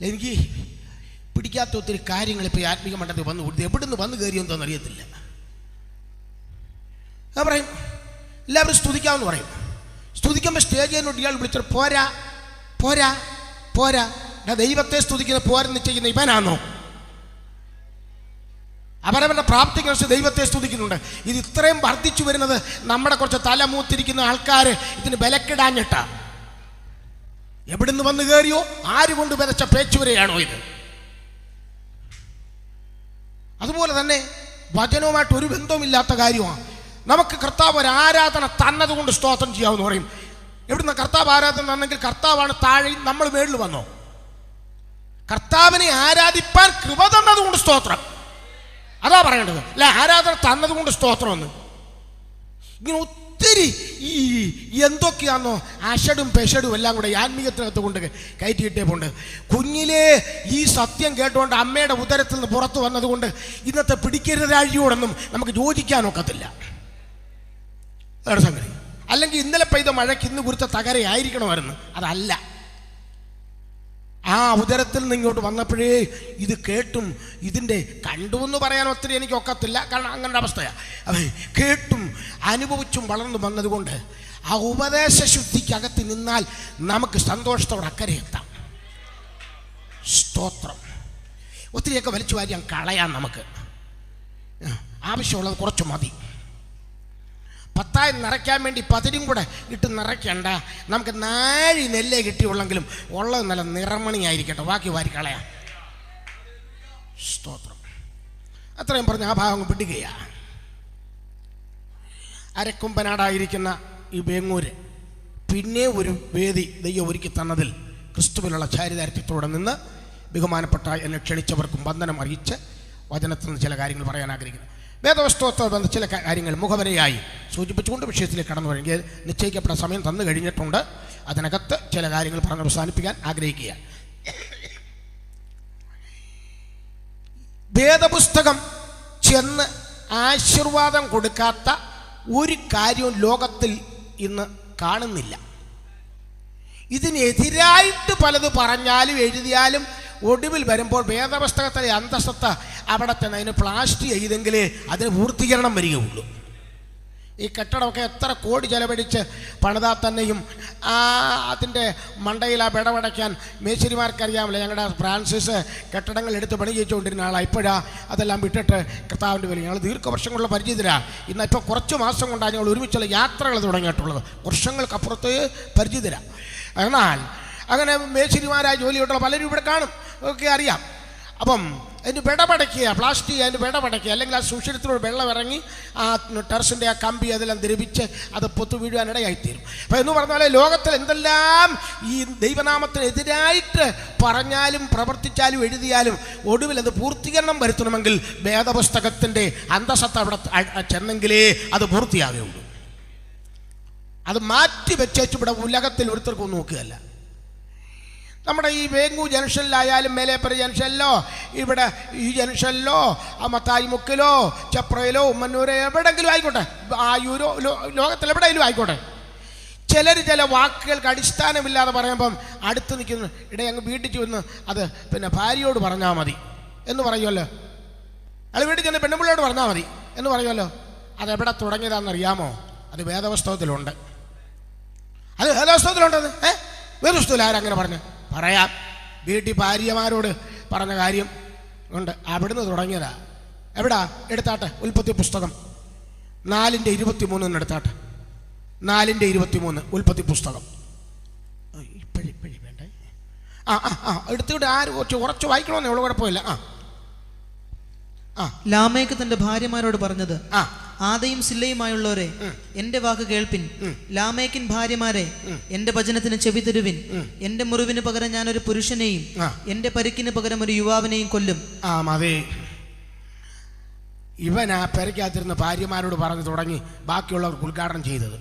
എനിക്ക് പിടിക്കാത്ത ഒത്തിരി കാര്യങ്ങൾ ഇപ്പോൾ ആത്മീക മണ്ഡലത്തിൽ വന്നു കൊടുത്തു. എവിടുന്ന് വന്നു കയറിയെന്തോന്ന് അറിയത്തില്ല. ഞാൻ പറയും എല്ലാവരും സ്തുതിക്കാമെന്ന് പറയും. സ്തുതിക്കുമ്പോൾ സ്റ്റേജിനോട് ഇയാൾ വിളിച്ചിട്ട് പോരാ പോരാ പോരാ, ദൈവത്തെ സ്തുതിക്കുന്ന പോരെന്ന് ചെയ്യുന്ന ഇവനാണോ? അവരവരുടെ പ്രാപ്തിക്കനുസരിച്ച് ദൈവത്തെ സ്തുതിക്കുന്നുണ്ട്. ഇത് ഇത്രയും വർദ്ധിച്ചു വരുന്നത് നമ്മുടെ കുറച്ച് തലമൂത്തിരിക്കുന്ന ആൾക്കാർ ഇതിന് വിലക്കിടാഞ്ഞിട്ടാ. എവിടുന്ന് വന്നു കയറിയോ, ആര് കൊണ്ട് വിതച്ച പേച്ചുവരെയാണോ ഇത്? അതുപോലെ തന്നെ വചനവുമായിട്ട് ഒരു ബന്ധവുമില്ലാത്ത കാര്യമാണ്. നമുക്ക് കർത്താവ് ഒരു ആരാധന തന്നതുകൊണ്ട് സ്തോത്രം ചെയ്യാമെന്ന് പറയും. എവിടുന്ന കർത്താവ് ആരാധന തന്നെങ്കിൽ കർത്താവാണ് താഴെ, നമ്മൾ മേളിൽ വന്നോ? കർത്താവിനെ ആരാധിപ്പാൻ കൃപ തന്നതുകൊണ്ട് സ്തോത്രം, അതാ പറയേണ്ടത്. അല്ല ആരാധന തന്നതുകൊണ്ട് സ്തോത്രം എന്ന്. ഇങ്ങനെ ഒത്തിരി ഈ എന്തൊക്കെയാണെന്നോ അഷടും പെഷടും എല്ലാം കൂടെ ആത്മീയത്തിനകത്ത് കൊണ്ട് കയറ്റിയിട്ടേ പോണ്ട്. കുഞ്ഞിലേ ഈ സത്യം കേട്ടുകൊണ്ട് അമ്മയുടെ ഉദരത്തിൽ നിന്ന് പുറത്തു വന്നതുകൊണ്ട് ഇന്നത്തെ പിടിക്കരുതാഴിയോടൊന്നും നമുക്ക് യോജിക്കാനൊക്കത്തില്ല. അതാണ് സംഗതി. അല്ലെങ്കിൽ ഇന്നലെ പെയ്ത മഴയ്ക്ക് ഇന്ന് കുറിച്ച തകരയായിരിക്കണമായിരുന്നു, അതല്ല. ആ ഉദരത്തിൽ നിന്ന് ഇങ്ങോട്ട് വന്നപ്പോഴേ ഇത് കേട്ടും ഇതിൻ്റെ കണ്ടു എന്ന് പറയാൻ ഒത്തിരി എനിക്ക് ഒക്കത്തില്ല, കാരണം അങ്ങനത്തെ അവസ്ഥയാണ്. കേട്ടും അനുഭവിച്ചും വളർന്നു വന്നതുകൊണ്ട് ആ ഉപദേശ ശുദ്ധിക്കകത്ത് നിന്നാൽ നമുക്ക് സന്തോഷത്തോടെ അക്കരെ എത്താം. സ്തോത്രം. ഒത്തിരിയൊക്കെ വലിച്ചു വാരി കളയാം. നമുക്ക് ആവശ്യമുള്ളത് കുറച്ച് മതി. 10 നിറയ്ക്കാൻ വേണ്ടി 10 കൂടെ ഇട്ട് നിറയ്ക്കണ്ട. നമുക്ക് 4 നെല്ലേ കിട്ടിയുള്ളെങ്കിലും ഉള്ളത് നല്ല നിറമണിയായിരിക്കട്ടെ, ബാക്കി വാരി കളയാം. സ്തോത്രം. അത്രയും പറഞ്ഞ് ആ ഭാഗം പിടിക്കുകയാണ്. അരക്കൊമ്പനാടായിരിക്കുന്ന ഈ വേങ്ങൂര് പിന്നെ ഒരു വേദി ദൈവം ഒരുക്കി തന്നതിൽ ക്രിസ്തുവിലുള്ള ചാരിതാർത്ഥ്യത്തോടെ നിന്ന് ബഹുമാനപ്പെട്ട എന്നെ ക്ഷണിച്ചവർക്കും വന്ദനം അറിയിച്ച് വചനത്തിൽ നിന്ന് ചില കാര്യങ്ങൾ പറയാൻ ആഗ്രഹിക്കുന്നു. വേദവസ്തുവത്തോട് ബന്ധ ചില കാര്യങ്ങൾ മുഖവരയായി സൂചിപ്പിച്ചുകൊണ്ട് വിഷയത്തിലേക്ക് കടന്നു വരിക. നിശ്ചയിക്കപ്പെട്ട സമയം തന്നു കഴിഞ്ഞിട്ടുണ്ട്. അതിനകത്ത് ചില കാര്യങ്ങൾ പറഞ്ഞ് അവസാനിപ്പിക്കാൻ ആഗ്രഹിക്കുക. വേദപുസ്തകം ചെന്ന് ആശീർവാദം കൊടുക്കാത്ത ഒരു കാര്യവും ലോകത്തിൽ ഇന്ന് കാണുന്നില്ല. ഇതിനെതിരായിട്ട് പലത് പറഞ്ഞാലും എഴുതിയാലും ഒടുവിൽ വരുമ്പോൾ വേദപുസ്തകത്തിലെ അന്തസ്സത്ത അവിടെ തന്നെ അതിന് പ്ലാസ്റ്റ് ചെയ്തെങ്കിലേ അതിന് പൂർത്തീകരണം വരികയുള്ളൂ. ഈ കെട്ടിടമൊക്കെ എത്ര കോടി ചെലവഴിച്ച് പണിതാൽ തന്നെയും അതിൻ്റെ മണ്ടയിൽ ആ വിടവടയ്ക്കാൻ മേശരിമാർക്കറിയാമല്ലോ. ഞങ്ങളുടെ ഫ്രാൻസിസ് കെട്ടിടങ്ങൾ എടുത്ത് പണി ചെയ്തുകൊണ്ടിരുന്ന ആളാണ്. ഇപ്പോഴാണ് അതെല്ലാം വിട്ടിട്ട് കർത്താവിൻ്റെ പേരിൽ ഞങ്ങൾ ദീർഘവർഷങ്ങളുള്ള പരിചിതരാണ്. ഇന്ന് ഇപ്പോൾ കുറച്ച് മാസം കൊണ്ടാണ് ഞങ്ങൾ ഒരുമിച്ചുള്ള യാത്രകൾ തുടങ്ങിയിട്ടുള്ളത്. വർഷങ്ങൾക്കപ്പുറത്ത് പരിചിതരാണ്. എന്നാൽ അങ്ങനെ മേശരിമാരായ ജോലിയോട്ടുള്ള പലരും ഇവിടെ കാണും, ഒക്കെ അറിയാം. അപ്പം അതിന് വിടപടയ്ക്കുക, പ്ലാസ്റ്റിക് അതിന് വിടപടയ്ക്കുക, അല്ലെങ്കിൽ ആ സുഷിരത്തിലൂടെ വെള്ളം ഇറങ്ങി ആ ടെറസിൻ്റെ ആ കമ്പി അതെല്ലാം ദ്രവിച്ച് അത് പൊത്തു വീഴുവാനിടയായിത്തീരും. അപ്പം എന്ന് പറഞ്ഞാൽ ലോകത്തിൽ എന്തെല്ലാം ഈ ദൈവനാമത്തിനെതിരായിട്ട് പറഞ്ഞാലും പ്രവർത്തിച്ചാലും എഴുതിയാലും ഒടുവിൽ അത് പൂർത്തീകരണം വരുത്തണമെങ്കിൽ വേദപുസ്തകത്തിൻ്റെ അന്തസ്സത്ത അവിടെ ചെന്നെങ്കിലേ അത് പൂർത്തിയാകുകയുള്ളൂ. അത് മാറ്റി വെച്ചേച്ച് ഇവിടെ ഉലകത്തിൽ ഒരുത്തർക്കും നോക്കുകയല്ല. നമ്മുടെ ഈ വേങ്ങൂർ ജംഗ്ഷനിലായാലും മേലേപ്പുറ ജംഗ്ഷനിലോ ഇവിടെ ഈ ജംഗ്ഷനിലോ മത്തായി മുക്കിലോ ചപ്രയിലോ ഉമ്മന്നൂരോ എവിടെയെങ്കിലും ആയിക്കോട്ടെ, ആയൂരോ ലോകത്തിൽ എവിടെയെങ്കിലും ആയിക്കോട്ടെ, ചിലർ ചില വാക്കുകൾക്ക് അടിസ്ഥാനമില്ലാതെ പറയുമ്പം അടുത്ത് നിൽക്കുന്നു ഇടയിൽ അങ്ങ് വീട്ടിൽ ചെന്ന് അത് പിന്നെ ഭാര്യയോട് പറഞ്ഞാൽ മതി എന്ന് പറയുമല്ലോ, അത് വീട്ടിൽ ചെന്ന് പെണ്ണുപിള്ളയോട് പറഞ്ഞാൽ മതി എന്ന് പറയുമല്ലോ. അതെവിടെ തുടങ്ങിയതാണെന്നറിയാമോ? അത് വേദപുസ്തകത്തിലുണ്ട്. അത് വേദപുസ്തകത്തിലുണ്ടെന്ന് വേദപുസ്തകത്തിൽ ആരങ്ങനെ പറഞ്ഞു? പറയാം. വീട്ടിൽ ഭാര്യമാരോട് പറഞ്ഞ കാര്യം ഉണ്ട്, അവിടുന്ന് തുടങ്ങിയതാ. എവിടാ? എടുത്താട്ടെ, ഉൽപ്പത്തി പുസ്തകം 4:23 എടുത്താട്ടെ. 4:23 ഉൽപ്പത്തി പുസ്തകം. ഇപ്പോഴേ വേണ്ടേ? എടുത്തിട്ട് ആര് കുറച്ച് വായിക്കണമെന്നേ ഉള്ളൂ, കുഴപ്പമില്ല. ലാമേക്ക് തന്റെ ഭാര്യമാരോട് പറഞ്ഞത്, ആദയും സില്ലയുമായുള്ളവരെ എന്റെ വാക്ക് കേൾപ്പിൻ. ലാമേക്കിൻ ഭാര്യമാരെ എന്റെ വചനത്തിന് ചെവി തരുവിൻ. എന്റെ മുറിവിന് പകരം ഞാൻ ഒരു പുരുഷനെയും എന്റെ പരിക്കിന് പകരം ഒരു യുവാവിനെയും കൊല്ലും. അതെ, ഇവൻ ആ പെരയ്ക്കകത്തിരുന്ന ഭാര്യമാരോട് പറഞ്ഞു തുടങ്ങി ബാക്കിയുള്ളവർക്ക് ഉദ്ഘാടനം ചെയ്തത്.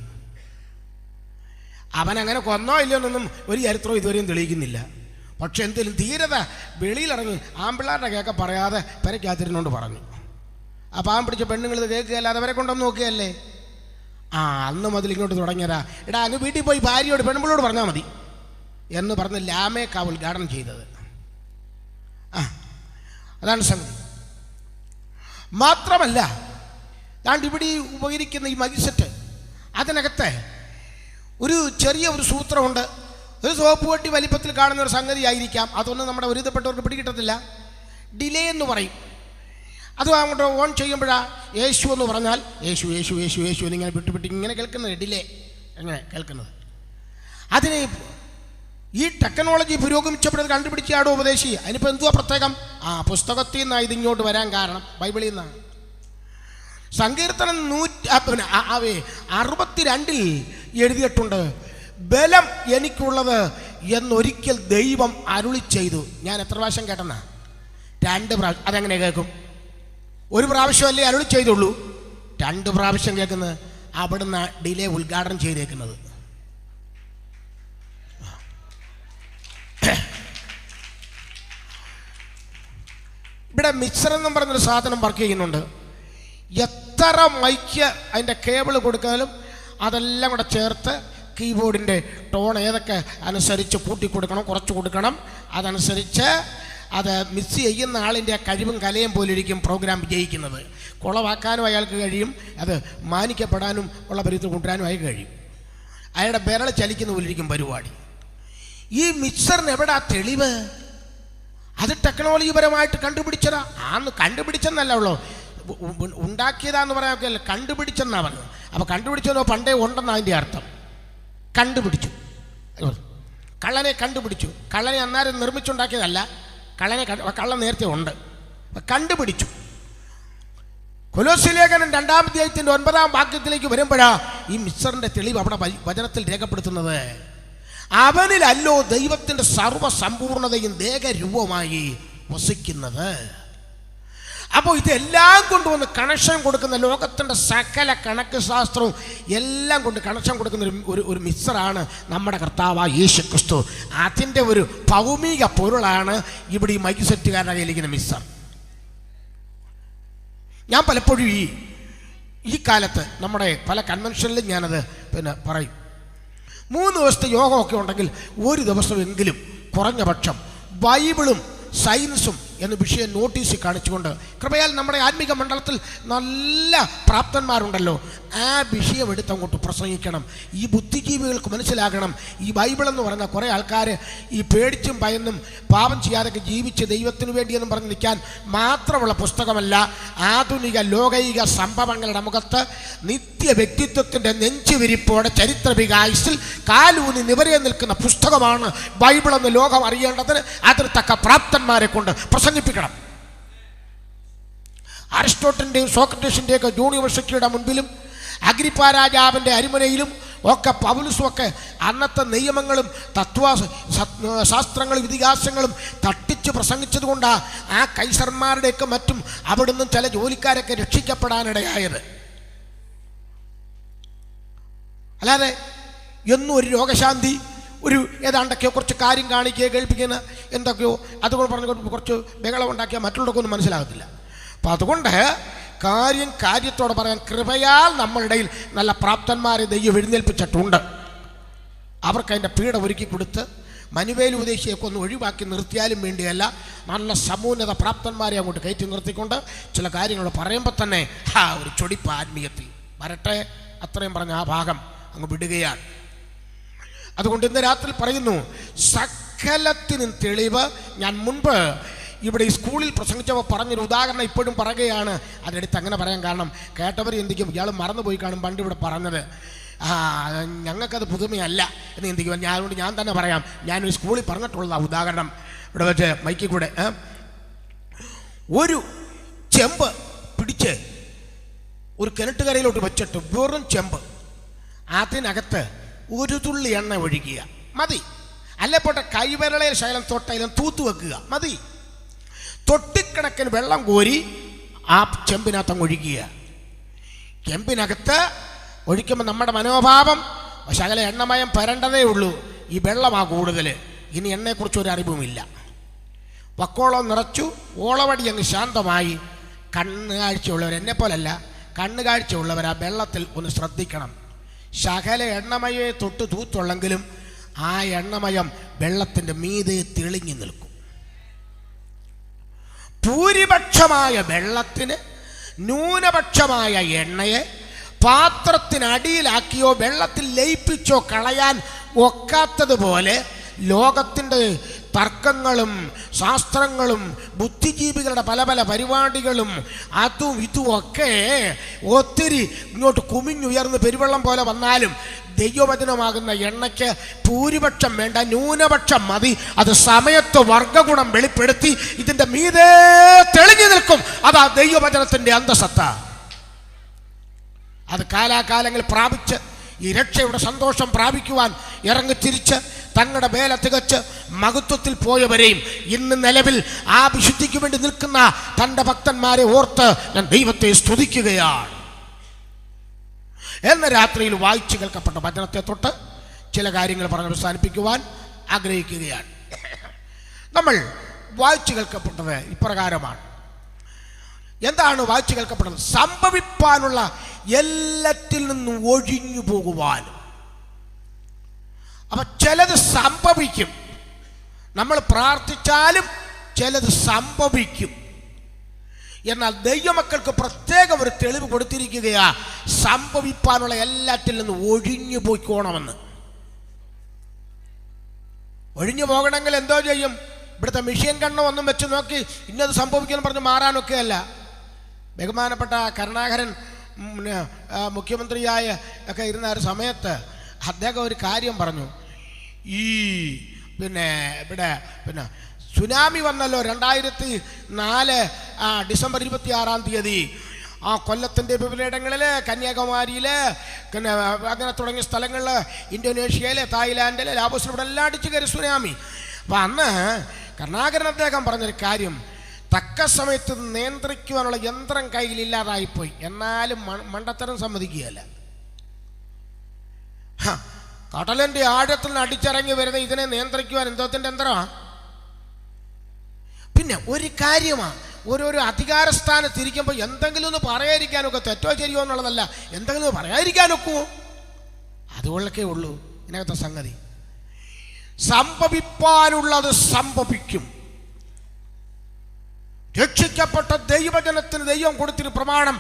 അവനങ്ങനെ കൊന്നോ ഇല്ലയെന്നൊന്നും ഒരു ചരിത്രവും ഇതുവരെയും തെളിയിക്കുന്നില്ല. പക്ഷെ എന്തെങ്കിലും ധീരത വെളിയിലിറങ്ങി ആമ്പിള്ളാരുടെ കേൾക്ക പറയാതെ പെരയ്ക്കകത്തിരുന്നോണ്ട് പറഞ്ഞു. ആ പാവം പിടിച്ച പെണ്ണുങ്ങൾ ഇത് കേൾക്കുകയല്ലാതെ അവരെ കൊണ്ടൊന്നും നോക്കുകയല്ലേ. അന്ന് മുതൽ ഇങ്ങോട്ട് തുടങ്ങിയതാ. എടാ അങ്ങ് വീട്ടിൽ പോയി ഭാര്യയോട് പെണ്ണുമ്പിളോട് പറഞ്ഞാൽ മതി എന്ന് പറഞ്ഞ് ലാമേക്കാ ഉദ്ഘാടനം ചെയ്തത്. അതാണ് സംഗതി. മാത്രമല്ല, ദാണ്ട് ഇവിടെ ഉപകരിക്കുന്ന ഈ മജിസെറ്റ്, അതിനകത്ത് ഒരു ചെറിയ ഒരു സൂത്രമുണ്ട്. ഒരു സോപ്പ് പെട്ടി വലിപ്പത്തിൽ കാണുന്ന ഒരു സംഗതി ആയിരിക്കാം. അതൊന്നും നമ്മുടെ ഒരുതപ്പെട്ടവർക്ക് പിടികിട്ടത്തില്ല. ഡിലേ എന്ന് പറയും. അത് അങ്ങോട്ട് ഓൺ ചെയ്യുമ്പോഴാ യേശു എന്ന് പറഞ്ഞാൽ യേശു യേശു യേശു യേശു എന്നിങ്ങനെ വിട്ടുവിട്ട് ഇങ്ങനെ കേൾക്കുന്നത്, ഡിലേ എങ്ങനെ കേൾക്കുന്നത്. അതിന് ഈ ടെക്നോളജി പുരോഗമിച്ചപ്പോഴത് കണ്ടുപിടിച്ചാടോ ഉപദേശി. അതിനിപ്പോൾ എന്തുവാ പ്രത്യേകം? പുസ്തകത്തിൽ നിന്നാണ് ഇതിങ്ങോട്ട് വരാൻ കാരണം, ബൈബിളിൽ നിന്നാണ്. സങ്കീർത്തനം 62 എഴുതിയിട്ടുണ്ട്, ബലം എനിക്കുള്ളത് എന്നൊരിക്കൽ ദൈവം അരുളി ചെയ്തു. ഞാൻ എത്ര പ്രാവശ്യം കേട്ടെന്നാ? 2 പ്രാവശ്യം. അതെങ്ങനെ കേൾക്കും? ഒരു പ്രാവശ്യമല്ലേ അരുളി ചെയ്തുള്ളൂ, 2 പ്രാവശ്യം കേൾക്കുന്നത്. അവിടുന്ന് ഡിലേ ഉദ്ഘാടനം ചെയ്തേക്കുന്നത്. ഇവിടെ മിക്സർ എന്നും പറഞ്ഞൊരു സാധനം വർക്ക് ചെയ്യുന്നുണ്ട്. എത്ര മൈക്ക് അതിൻ്റെ കേബിൾ കൊടുക്കാനും അതെല്ലാം കൂടെ ചേർത്ത് കീബോർഡിൻ്റെ ടോൺ ഏതൊക്കെ അനുസരിച്ച് കൂട്ടി കൊടുക്കണം, കുറച്ച് കൊടുക്കണം. അതനുസരിച്ച് അത് മിക്സ് ചെയ്യുന്ന ആളിൻ്റെ കഴിവും കലയും പോലിരിക്കും പ്രോഗ്രാം വിജയിക്കുന്നത്. കുളവാക്കാനും അയാൾക്ക് കഴിയും, അത് മാനിക്കപ്പെടാനും ഉള്ള പരിധി കൊണ്ടുവരാനും അയാൾക്ക് കഴിയും. അയാളുടെ വിരൽ ചലിക്കുന്ന പോലിരിക്കും പരിപാടി. ഈ മിക്സറിന് എവിടാ തെളിവ്? അത് ടെക്നോളജിപരമായിട്ട് കണ്ടുപിടിച്ചതാ. കണ്ടുപിടിച്ചെന്നല്ല ഉള്ളൂ, ഉണ്ടാക്കിയതാന്ന് പറയാനൊക്കെ അല്ല, കണ്ടുപിടിച്ചെന്നാണ് പറഞ്ഞത്. അപ്പോൾ കണ്ടുപിടിച്ചതോ പണ്ടേ ഉണ്ടെന്നാണ് അതിൻ്റെ അർത്ഥം. കണ്ടുപിടിച്ചു, കള്ളനെ കണ്ടുപിടിച്ചു. കള്ളനെ അന്നേരം നിർമ്മിച്ചുണ്ടാക്കിയതല്ല, കള്ളൻ നേരത്തെ ഉണ്ട്, കണ്ടുപിടിച്ചു. കൊലോസ്യ ലേഖനം 2-ാം അധ്യായത്തിൻ്റെ 9-ാം വാക്യത്തിലേക്ക് വരുമ്പോഴാ ഈ മിക്സറിൻ്റെ തെളിവ് അവിടെ വചനത്തിൽ രേഖപ്പെടുത്തുന്നത്. അവനിലല്ലോ ദൈവത്തിൻ്റെ സർവ്വസമ്പൂർണതയും ദേഹരൂപമായി വസിക്കുന്നത്. അപ്പോൾ ഇതെല്ലാം കൊണ്ടുവന്ന് കണക്ഷൻ കൊടുക്കുന്ന ലോകത്തിൻ്റെ സകല കണക്ക് ശാസ്ത്രവും എല്ലാം കൊണ്ട് കണക്ഷൻ കൊടുക്കുന്ന ഒരു മിക്സറാണ് നമ്മുടെ കർത്താവായ യേശു ക്രിസ്തു. അതിൻ്റെ ഒരു ഭൗമിക പൊരുളാണ് ഇവിടെ ഈ മൈക്ക് സെറ്റുകാരുടെ കയ്യിലിരിക്കുന്ന മിക്സർ. ഞാൻ പലപ്പോഴും ഈ കാലത്ത് നമ്മുടെ പല കൺവെൻഷനിലും ഞാനത് പറയും. 3 ദിവസത്തെ യോഗമൊക്കെ ഉണ്ടെങ്കിൽ ഒരു ദിവസമെങ്കിലും കുറഞ്ഞ പക്ഷം ബൈബിളും സയൻസും എന്ന വിഷയം നോട്ടീസിൽ കാണിച്ചുകൊണ്ട്, കൃപയാൽ നമ്മുടെ ആത്മീക മണ്ഡലത്തിൽ നല്ല പ്രാപ്തന്മാരുണ്ടല്ലോ, ആ വിഷയം എടുത്ത് അങ്ങോട്ട് പ്രസംഗിക്കണം. ഈ ബുദ്ധിജീവികൾക്ക് മനസ്സിലാകണം, ഈ ബൈബിളെന്ന് പറഞ്ഞ കുറേ ആൾക്കാർ ഈ പേടിച്ചും ഭയന്നും പാപം ചെയ്യാതൊക്കെ ജീവിച്ച് ദൈവത്തിന് വേണ്ടിയെന്നും പറഞ്ഞ് നിൽക്കാൻ മാത്രമുള്ള പുസ്തകമല്ല. ആധുനിക ലോകൈക സംഭവങ്ങളുടെ മുഖത്ത് നിത്യ വ്യക്തിത്വത്തിൻ്റെ നെഞ്ചുവിരിപ്പോടെ ചരിത്ര വികായസിൽ കാലൂന്നി നിവരെ നിൽക്കുന്ന പുസ്തകമാണ് ബൈബിളെന്ന് ലോകം അറിയേണ്ടതിന് അതിന് തക്ക പ്രാപ്തന്മാരെ കൊണ്ട് പ്രസംഗിപ്പിക്കണം. അരിസ്റ്റോട്ടലിൻ്റെയും സോക്രട്ടീസിൻ്റെയൊക്കെ യൂണിവേഴ്സിറ്റിയുടെ മുൻപിലും അഗ്രിപ്പാ രാജാവിൻ്റെ അരിമനയിലും ഒക്കെ പൗലോസും ഒക്കെ അന്നത്തെ നിയമങ്ങളും ശാസ്ത്രങ്ങളും ഇതിഹാസങ്ങളും തട്ടിച്ച് പ്രസംഗിച്ചത് കൊണ്ടാണ് ആ കൈസർമാരുടെയൊക്കെ മറ്റും അവിടുന്ന് ചില ജോലിക്കാരൊക്കെ രക്ഷിക്കപ്പെടാനിടയായത്. അല്ലാതെ എന്നും ഒരു രോഗശാന്തി, ഒരു ഏതാണ്ടൊക്കെയോ കുറച്ച് കാര്യം കാണിക്കുക, കേൾപ്പിക്കുന്ന എന്തൊക്കെയോ അതുകൊണ്ട് പറഞ്ഞുകൊണ്ട് കുറച്ച് ബഹളം ഉണ്ടാക്കിയാൽ മറ്റുള്ളവർക്കൊന്നും മനസ്സിലാകത്തില്ല. അപ്പം അതുകൊണ്ട് കാര്യത്തോടെ പറയാൻ കൃപയാൽ നമ്മളുടെ ഇടയിൽ നല്ല പ്രാപ്തന്മാരെ ദൈവം എഴുന്നേൽപ്പിച്ചിട്ടുണ്ട്. അവർക്ക് അതിൻ്റെ പീഡ ഒരുക്കി കൊടുത്ത് മനുവേൽ ഉപദേശിയൊക്കെ ഒന്ന് ഒഴിവാക്കി നിർത്തിയാലും വേണ്ടിയല്ല, നല്ല സമൂന്നത പ്രാപ്തന്മാരെ അങ്ങോട്ട് കയറ്റി നിർത്തിക്കൊണ്ട് ചില കാര്യങ്ങൾ പറയുമ്പോൾ തന്നെ ഒരു ചൊടിപ്പ് ആത്മീയത്തിൽ വരട്ടെ. അത്രയും പറഞ്ഞ ആ ഭാഗം അങ്ങ് വിടുകയാണ്. അതുകൊണ്ട് ഇന്ന് രാത്രി പറയുന്നു, സകലത്തിനും തെളിവ്. ഞാൻ മുൻപ് ഇവിടെ ഈ സ്കൂളിൽ പ്രസംഗിച്ചപ്പോൾ പറഞ്ഞൊരു ഉദാഹരണം ഇപ്പോഴും പറയുകയാണ്. അതിനടുത്ത് അങ്ങനെ പറയാൻ കാരണം കേട്ടവർ എന്തിക്കും ഇയാൾ മറന്നുപോയി കാണും പണ്ട് ഇവിടെ പറഞ്ഞത്. ഞങ്ങൾക്കത് പുതുമയല്ല എന്ന് എന്തിക്കും. അതുകൊണ്ട് ഞാൻ തന്നെ പറയാം. ഞാനൊരു സ്കൂളിൽ പറഞ്ഞിട്ടുള്ള ഉദാഹരണം ഇവിടെ വെച്ച് മൈക്കിൽ കൂടെ, ഒരു ചെമ്പ് പിടിച്ച് ഒരു കിണറ്റുകരയിലോട്ട് വെച്ചിട്ട് വെറും ചെമ്പ്, അതിനകത്ത് ഒരു തുള്ളി എണ്ണ ഒഴിക്കുക മതി. അല്ലെ പോട്ടെ കൈവിരളയിൽ ശകലം തൊട്ടയിലും തൂത്ത് വെക്കുക മതി. തൊട്ടിക്കണക്കിന് വെള്ളം കോരി ആ ചെമ്പിനകത്ത് ഒഴിക്കുക. ചെമ്പിനകത്ത് ഒഴിക്കുമ്പോൾ നമ്മുടെ മനോഭാവം ശകല എണ്ണമയം പരണ്ടതേ ഉള്ളൂ. ഈ വെള്ളമാ കൂടുതൽ. ഇനി എണ്ണയെക്കുറിച്ച് ഒരു അറിവുമില്ല. വക്കോളം നിറച്ചു, ഓളവടി അങ്ങ് ശാന്തമായി. കണ്ണുകാഴ്ചയുള്ളവർ, എന്നെപ്പോലല്ല, കണ്ണുകാഴ്ചയുള്ളവർ ആ വെള്ളത്തിൽ ഒന്ന് ശ്രദ്ധിക്കണം. ശകല എണ്ണമയെ തൊട്ട് തൂത്തുള്ളെങ്കിലും ആ എണ്ണമയം വെള്ളത്തിൻ്റെ മീതെ തെളിഞ്ഞു നിൽക്കും. ഭൂരിപക്ഷമായ വെള്ളത്തിന് ന്യൂനപക്ഷമായ എണ്ണയെ പാത്രത്തിനടിയിലാക്കിയോ വെള്ളത്തിൽ ലയിപ്പിച്ചോ കളയാൻ ഒക്കാത്തതുപോലെ ലോകത്തിൻ്റെ തർക്കങ്ങളും ശാസ്ത്രങ്ങളും ബുദ്ധിജീവികളുടെ പല പല പരിപാടികളും അതും ഇതുമൊക്കെ ഒത്തിരി ഇങ്ങോട്ട് കുമിഞ്ഞുയർന്ന് പെരുവെള്ളം പോലെ വന്നാലും ദൈവവചനമാകുന്ന എണ്ണയ്ക്ക് ഭൂരിപക്ഷം വേണ്ട, ന്യൂനപക്ഷം മതി. അത് സമയത്ത് വർഗഗുണം വെളിപ്പെടുത്തി ഇതിൻ്റെ മീതെ തെളിഞ്ഞു നിൽക്കും. അതാ ദൈവവചനത്തിൻ്റെ അന്തസത്ത. അത് കാലാകാലങ്ങൾ പ്രാപിച്ച് ഈ രക്ഷയുടെ സന്തോഷം പ്രാപിക്കുവാൻ ഇറങ്ങിത്തിരിച്ച് തങ്ങളുടെ വേല തികച്ച് മഹത്വത്തിൽ പോയവരെയും ഇന്ന് നിലവിൽ ആ വിശുദ്ധിക്ക് വേണ്ടി നിൽക്കുന്ന തൻ്റെ ഭക്തന്മാരെ ഓർത്ത് ഞാൻ ദൈവത്തെ സ്തുതിക്കുകയാണ്. എന്ന രാത്രിയിൽ വായിച്ചു കേൾക്കപ്പെട്ട വചനത്തെ തൊട്ട് ചില കാര്യങ്ങൾ പറഞ്ഞ് അവസാനിപ്പിക്കുവാൻ ആഗ്രഹിക്കുകയാണ്. നമ്മൾ വായിച്ചു കേൾക്കപ്പെട്ടത് ഇപ്രകാരമാണ്. എന്താണ് വായിച്ചു കേൾക്കപ്പെട്ടത്? സംഭവിപ്പാനുള്ള എല്ലാറ്റിൽ നിന്നും ഒഴിഞ്ഞു പോകുവാനും. അപ്പൊ ചിലത് സംഭവിക്കും, നമ്മൾ പ്രാർത്ഥിച്ചാലും ചിലത് സംഭവിക്കും. എന്നാൽ ദൈവമക്കൾക്ക് പ്രത്യേകം ഒരു തെളിവ് കൊടുത്തിരിക്കുകയാ, സംഭവിപ്പാനുള്ള എല്ലാറ്റിൽ നിന്നും ഒഴിഞ്ഞു പോയിക്കോണമെന്ന്. ഒഴിഞ്ഞു പോകണമെങ്കിൽ എന്തോ ചെയ്യും? ഇവിടുത്തെ മിഷ്യൻ കണ്ണ് ഒന്നും വെച്ച് നോക്കി ഇന്നത് സംഭവിക്കുമെന്ന് പറഞ്ഞ് മാറാനൊക്കെ അല്ല. ബഹുമാനപ്പെട്ട കരുണാകരൻ മുഖ്യമന്ത്രിയായ ഒക്കെ ഇരുന്ന ഒരു സമയത്ത് അദ്ദേഹം ഒരു കാര്യം പറഞ്ഞു. ഈ ഇവിടെ സുനാമി വന്നല്ലോ 2004 ഡിസംബർ 26 ആ കൊല്ലത്തിൻ്റെ വിവിധയിടങ്ങളിൽ, കന്യാകുമാരിയിൽ, പിന്നെ അങ്ങനെ തുടങ്ങിയ സ്ഥലങ്ങളിൽ, ഇന്തോനേഷ്യയിൽ, തായ്ലാൻഡിൽ, ലാവോസിൽ ഇവിടെ എല്ലാം അടിച്ചു കയറി സുനാമി. അപ്പം അന്ന് കരുണാകരൻ അദ്ദേഹം പറഞ്ഞൊരു കാര്യം, തക്ക സമയത്ത് നിയന്ത്രിക്കുവാനുള്ള യന്ത്രം കയ്യിലില്ലാതായിപ്പോയി. എന്നാലും മണ്ടത്തരം സമ്മതിക്കുകയല്ല. കടലിൻ്റെ ആഴത്തിൽ നിന്ന് അടിച്ചിറങ്ങി വരുന്ന ഇതിനെ നിയന്ത്രിക്കുവാൻ എന്തോത്തിൻ്റെ യന്ത്രമാണ്? പിന്നെ ഒരു കാര്യമാണ്, ഓരോരോ അധികാര സ്ഥാനത്തിരിക്കുമ്പോൾ എന്തെങ്കിലും ഒന്ന് പറയാതിരിക്കാനൊക്കെ, തെറ്റോ ശരിയോ എന്നുള്ളതല്ല, എന്തെങ്കിലും ഒന്ന് പറയാതിരിക്കാനൊക്കുമോ? അതുകൊണ്ടൊക്കെ ഉള്ളൂ ഇതിനകത്തെ സംഗതി. സംഭവിപ്പാനുള്ളത് സംഭവിക്കും. രക്ഷിക്കപ്പെട്ട ദൈവജനത്തിന് ദൈവം കൊടുത്തൊരു പ്രമാണം,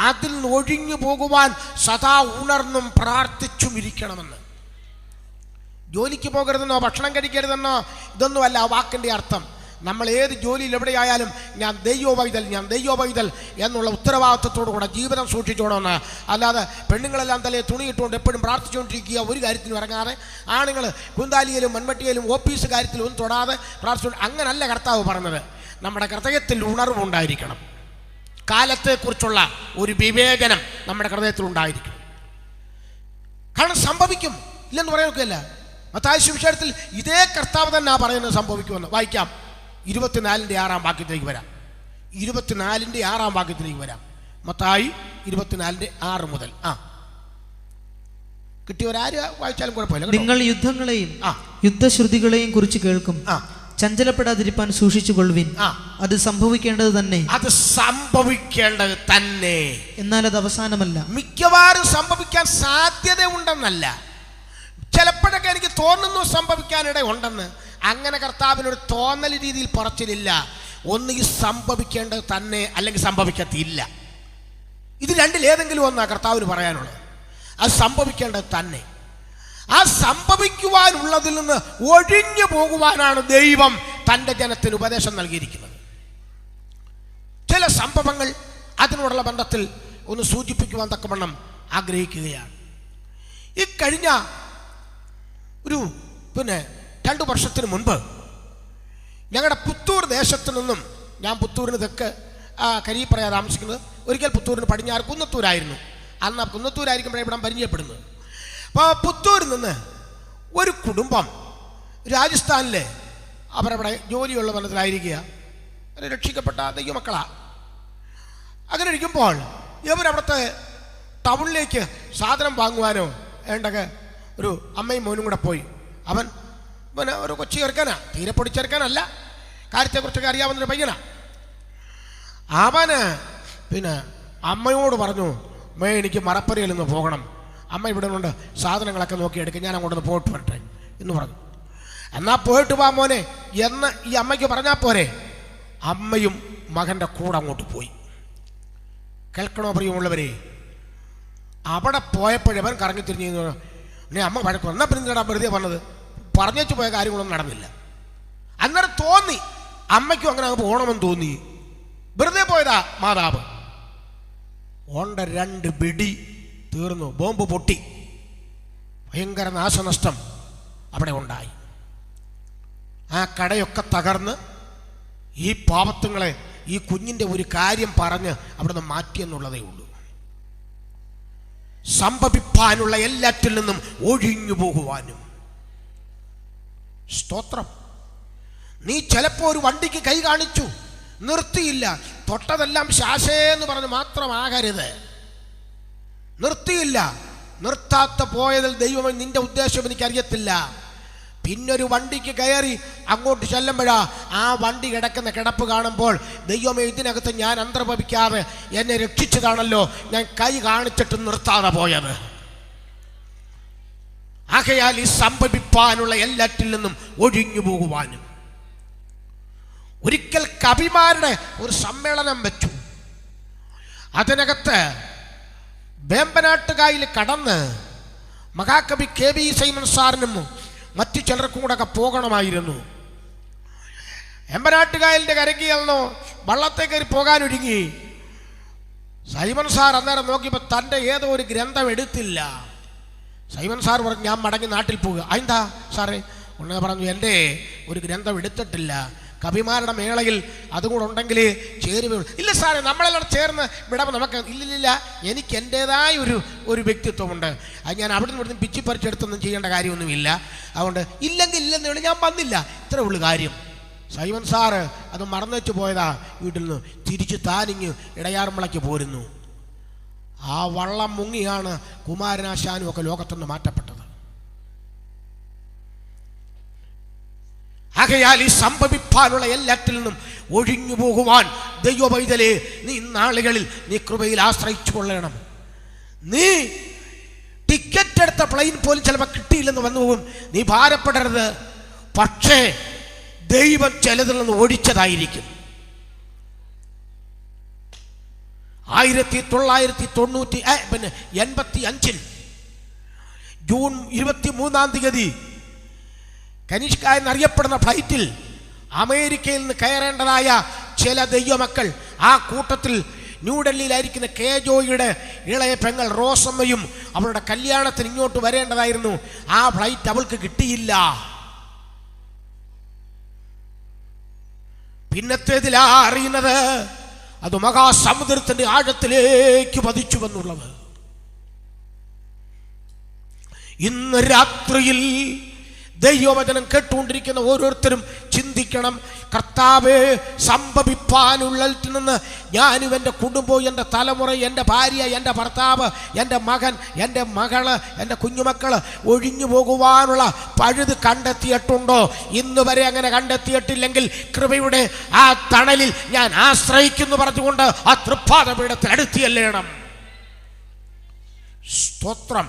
അതിൽ നിന്ന് ഒഴിഞ്ഞു പോകുവാൻ സദാ ഉണർന്നും പ്രാർത്ഥിച്ചും ഇരിക്കണമെന്ന്. ജോലിക്ക് പോകരുതെന്നോ ഭക്ഷണം കഴിക്കരുതെന്നോ ഇതൊന്നുമല്ല ആ വാക്കിൻ്റെ അർത്ഥം. നമ്മൾ ഏത് ജോലിയിൽ എവിടെയായാലും ഞാൻ ദൈവവൈതൽ എന്നുള്ള ഉത്തരവാദിത്വത്തോടു കൂടെ ജീവിതം സൂക്ഷിച്ചോണമെന്ന്. അല്ലാതെ പെണ്ണുങ്ങളെല്ലാം തലേ തുണിയിട്ടുകൊണ്ട് എപ്പോഴും പ്രാർത്ഥിച്ചുകൊണ്ടിരിക്കുക, ഒരു കാര്യത്തിനും ഇറങ്ങാതെ, ആണുങ്ങൾ കുന്താലിയിലും മൺവെട്ടിയിലും ഓഫീസ് കാര്യത്തിലും ഒന്നും തൊടാതെ പ്രാർത്ഥിച്ചു, അങ്ങനല്ല കർത്താവ് പറഞ്ഞത്. നമ്മുടെ ഹൃദയത്തിൽ ഉണർവുണ്ടായിരിക്കണം. കാലത്തെക്കുറിച്ചുള്ള ഒരു വിവേചനം നമ്മുടെ ഹൃദയത്തിൽ ഉണ്ടായിരിക്കണം. കാരണം സംഭവിക്കും, ഇല്ലെന്ന് പറയാനൊക്കെയല്ല. മത്തായി സുവിശേഷത്തിൽ ഇതേ കർത്താവ് തന്നെ പറയുന്നത് സംഭവിക്കുമെന്ന്. വായിക്കാം, 24-6 വാക്യത്തിലേക്ക് വരാം. 24-6 വാക്യത്തിലേക്ക് വരാം. മത്തായി 24-6 മുതൽ. കിട്ടിയവരാര് വായിച്ചാലും കുഴപ്പമില്ല. നിങ്ങൾ യുദ്ധങ്ങളെയും യുദ്ധശ്രുതികളെയും കുറിച്ച് കേൾക്കും. ചഞ്ചലപ്പെടാതിരിപ്പാൻ സൂക്ഷിച്ചു കൊള്ളുവിൻ. അത് സംഭവിക്കേണ്ടത് തന്നെ. എന്നാൽ അത് അവസാനമല്ല. മിക്കവാറും സംഭവിക്കാൻ സാധ്യത ഉണ്ടെന്നല്ല, ചിലപ്പോഴൊക്കെ എനിക്ക് തോന്നുന്നു സംഭവിക്കാനിട ഉണ്ടെന്ന്. അങ്ങനെ കർത്താവിനൊരു തോന്നൽ രീതിയിൽ പറച്ചിലില്ല. ഒന്നുകിൽ സംഭവിക്കേണ്ടത് തന്നെ, അല്ലെങ്കിൽ സംഭവിക്കത്തില്ല. ഇത് രണ്ടിലേതെങ്കിലും ഒന്നാ കർത്താവിന് പറയാനുള്ളത്. അത് സംഭവിക്കേണ്ടത് തന്നെ. ആ സംഭവിക്കുവാനുള്ളതിൽ നിന്ന് ഒഴിഞ്ഞു പോകുവാനാണ് ദൈവം തൻ്റെ ജനത്തിന് ഉപദേശം നൽകിയിരിക്കുന്നത്. ചില സംഭവങ്ങൾ അതിനോടുള്ള ബന്ധത്തിൽ ഒന്ന് സൂചിപ്പിക്കുവാൻ തക്കവണ്ണം ആഗ്രഹിക്കുകയാണ്. ഈ കഴിഞ്ഞ ഒരു 2 വർഷത്തിന് മുൻപ് ഞങ്ങളുടെ പുത്തൂർ ദേശത്ത് നിന്നും, ഞാൻ പുത്തൂരിന് തെക്ക് കരീപ്പറയാ താമസിക്കുന്നത്, ഒരിക്കൽ പുത്തൂരിന് പടിഞ്ഞാറ് കുന്നത്തൂരായിരുന്നു. അന്ന് കുന്നത്തൂരായിരിക്കുമ്പോഴേ ഇവിടെ പരിചയപ്പെടുന്നത്. അപ്പോൾ പുത്തൂരിൽ നിന്ന് ഒരു കുടുംബം രാജസ്ഥാനിലെ അവരവിടെ ജോലിയുള്ള ബന്ധത്തിലായിരിക്കുക, രക്ഷിക്കപ്പെട്ട ദൈവമക്കളാണ്. അങ്ങനെ ഇരിക്കുമ്പോൾ ഇവരവിടുത്തെ ടൗണിലേക്ക് സാധനം വാങ്ങുവാനോ വേണ്ടൊക്കെ ഒരു അമ്മയും മോനും കൂടെ പോയി. അവൻ ഒരു കൊച്ചു ചെറുക്കനാ, തീരെ പൊടിച്ചെറുക്കനല്ല, കാര്യത്തെക്കുറിച്ചൊക്കെ അറിയാവുന്നൊരു പയ്യനാണ്. അവന് അമ്മയോട് പറഞ്ഞു, അമ്മേ എനിക്ക് മറപ്പരയിൽ നിന്ന് പോകണം, അമ്മ ഇവിടെ കൊണ്ട് സാധനങ്ങളൊക്കെ നോക്കിയെടുക്കുക, ഞാൻ അങ്ങോട്ടൊന്ന് പോയിട്ട് വരട്ടെ എന്ന് പറഞ്ഞു. എന്നാൽ പോയിട്ട് വാ മോനെ എന്ന് ഈ അമ്മയ്ക്ക് പറഞ്ഞാൽ പോരെ. അമ്മയും മകൻ്റെ കൂടെ അങ്ങോട്ട് പോയി. കേൾക്കണോ പ്രിയമുള്ളവരെ? അവിടെ പോയപ്പോഴവൻ കറങ്ങി തിരിഞ്ഞു. അമ്മ വഴക്ക് വന്നാൽ പിന്നെ വെറുതെ പറഞ്ഞത്, പറഞ്ഞു പോയ കാര്യങ്ങളൊന്നും നടന്നില്ല. അന്നേരം തോന്നി അമ്മയ്ക്കും അങ്ങനെ അങ്ങ് പോകണമെന്ന് തോന്നി. വെറുതെ പോയതാ മാതാവ്. ഓണ്ട 2 വെടി തീർന്നു, ബോംബ് പൊട്ടി, ഭയങ്കര നാശനഷ്ടം അവിടെ ഉണ്ടായി. ആ കടയൊക്കെ തകർന്ന് ഈ പാവത്തുങ്ങളെ ഈ കുഞ്ഞിൻ്റെ ഒരു കാര്യം പറഞ്ഞ് അവിടെ നിന്ന് മാറ്റിയെന്നുള്ളതേ ഉള്ളൂ. സംഭവിപ്പാനുള്ള എല്ലാറ്റിൽ നിന്നും ഒഴിഞ്ഞു പോകുവാനും. സ്തോത്രം. നീ ചിലപ്പോൾ ഒരു വണ്ടിക്ക് കൈ കാണിച്ചു, നിർത്തിയില്ല, തൊട്ടതെല്ലാം ശാശേന്ന് പറഞ്ഞ് മാത്രമാകരുത്. നിർത്തിയില്ല, നിർത്താത്ത പോയതിൽ ദൈവമേ നിന്റെ ഉദ്ദേശം എനിക്കറിയത്തില്ല. പിന്നൊരു വണ്ടിക്ക് കയറി അങ്ങോട്ട് ചെല്ലുമ്പോഴാ ആ വണ്ടി കിടക്കുന്ന കിടപ്പ് കാണുമ്പോൾ ദൈവമേ ഇതിനകത്ത് ഞാൻ അന്തർഭവിക്കാതെ എന്നെ രക്ഷിച്ചതാണല്ലോ ഞാൻ കൈ കാണിച്ചിട്ട് നിർത്താതെ പോയത്. ആകയാൽ ഈ സംഭവിപ്പാനുള്ള എല്ലാറ്റിൽ നിന്നും ഒഴിഞ്ഞു പോകുവാനും. ഒരിക്കൽ കവിമാരുടെ ഒരു സമ്മേളനം വെച്ചു. അതിനകത്ത് വേമ്പനാട്ടുകായൽ കടന്ന് മഹാകവി കെ വി സൈമൺ സാറിനും മറ്റു ചിലർക്കും കൂടെ ഒക്കെ പോകണമായിരുന്നു. വേമ്പനാട്ടുകായലിൻ്റെ കരയ്ക്ക് ചെന്നോ വള്ളത്തെ കയറി പോകാനൊരുങ്ങി. സൈമൺ സാർ അന്നേരം നോക്കിയപ്പോൾ തൻ്റെ ഏതോ ഒരു ഗ്രന്ഥം എടുത്തില്ല. സൈമൺ സാർ പറഞ്ഞു ഞാൻ മടങ്ങി നാട്ടിൽ പോകുക. അതെന്താ സാറേ? ഉടനെ പറഞ്ഞു എൻ്റെ ഒരു ഗ്രന്ഥം എടുത്തിട്ടില്ല, കവിമാരുടെ മേളയിൽ അതുകൂടെ ഉണ്ടെങ്കിൽ ചേരുവയുള്ളൂ. ഇല്ല സാറേ, നമ്മളെല്ലാം ചേർന്ന് വിടാം നമുക്ക്. ഇല്ലില്ല, എനിക്ക് എൻ്റേതായ ഒരു വ്യക്തിത്വമുണ്ട്, അത് ഞാൻ അവിടെ നിന്ന് ഇവിടുന്ന് പിച്ചി പറിച്ചെടുത്തൊന്നും ചെയ്യേണ്ട കാര്യമൊന്നുമില്ല. അതുകൊണ്ട് ഇല്ലെങ്കിൽ ഇല്ലെന്നേ ഞാൻ വന്നില്ല, ഇത്രേ ഉള്ളൂ കാര്യം. സൈമൺ സാറ് അത് മറന്നുവെച്ച് പോയതാ. വീട്ടിൽ നിന്ന് തിരിച്ച് താനിങ്ങ് ഇടയാറുമ്പളയ്ക്ക് പോരുന്നു. ആ വള്ളം മുങ്ങിയാണ് കുമാരനാശാനും ഒക്കെ ലോകത്തുനിന്ന് മാറ്റപ്പെട്ടത്. ആകയാൽ ഈ സംഭവിപ്പാനുള്ള എല്ലാറ്റിൽ നിന്നും ഒഴിഞ്ഞു പോകുവാൻ ദൈവവൈതലേ നീ നാളുകളിൽ നീ കൃപയിൽ ആശ്രയിച്ചു കൊള്ളണം. നീ ടിക്കറ്റ് എടുത്ത പ്ലെയിൻ പോലും ചിലപ്പോൾ കിട്ടിയില്ലെന്ന് വന്നു പോകും. നീ ഭാരപ്പെടരുത്. പക്ഷേ ദൈവം ചിലതിൽ നിന്ന് ഓടിച്ചതായിരിക്കും. 1985 ജൂൺ 23 കനിഷ്ക എന്നറിയപ്പെടുന്ന ഫ്ലൈറ്റിൽ അമേരിക്കയിൽ നിന്ന് കയറേണ്ടതായ ചില ദൈവമക്കൾ, ആ കൂട്ടത്തിൽ ന്യൂഡൽഹിയിലായിരിക്കുന്ന കെ ജോയിയുടെ ഇളയ പെങ്ങൾ റോസമ്മയും അവളുടെ കല്യാണത്തിന് ഇങ്ങോട്ട് വരേണ്ടതായിരുന്നു. ആ ഫ്ലൈറ്റ് അവൾക്ക് കിട്ടിയില്ല. പിന്നത്തേതിലാ അറിയുന്നത് അത് മഹാസമുദ്രത്തിന്റെ ആഴത്തിലേക്ക് പതിച്ചുവെന്നുള്ളത്. ഇന്ന് രാത്രിയിൽ ദൈവവചനം കേട്ടുകൊണ്ടിരിക്കുന്ന ഓരോരുത്തരും ചിന്തിക്കണം, കർത്താവേ, സംഭവിപ്പാനുള്ളതിൽ നിന്ന് ഞാനും എൻ്റെ കുടുംബവും എൻ്റെ തലമുറ, എൻ്റെ ഭാര്യ, എൻ്റെ ഭർത്താവ്, എൻ്റെ മകൻ, എൻ്റെ മകള്, എൻ്റെ കുഞ്ഞുമക്കൾ ഒഴിഞ്ഞു പോകുവാനുള്ള പഴുത് കണ്ടെത്തിയിട്ടുണ്ടോ? ഇന്ന് വരെ അങ്ങനെ കണ്ടെത്തിയിട്ടില്ലെങ്കിൽ കൃപയുടെ ആ തണലിൽ ഞാൻ ആശ്രയിക്കുന്നു പറഞ്ഞുകൊണ്ട് ആ തൃപ്പാദപീഠത്തിൽ അടുത്തിയല്ലേണം. സ്തോത്രം.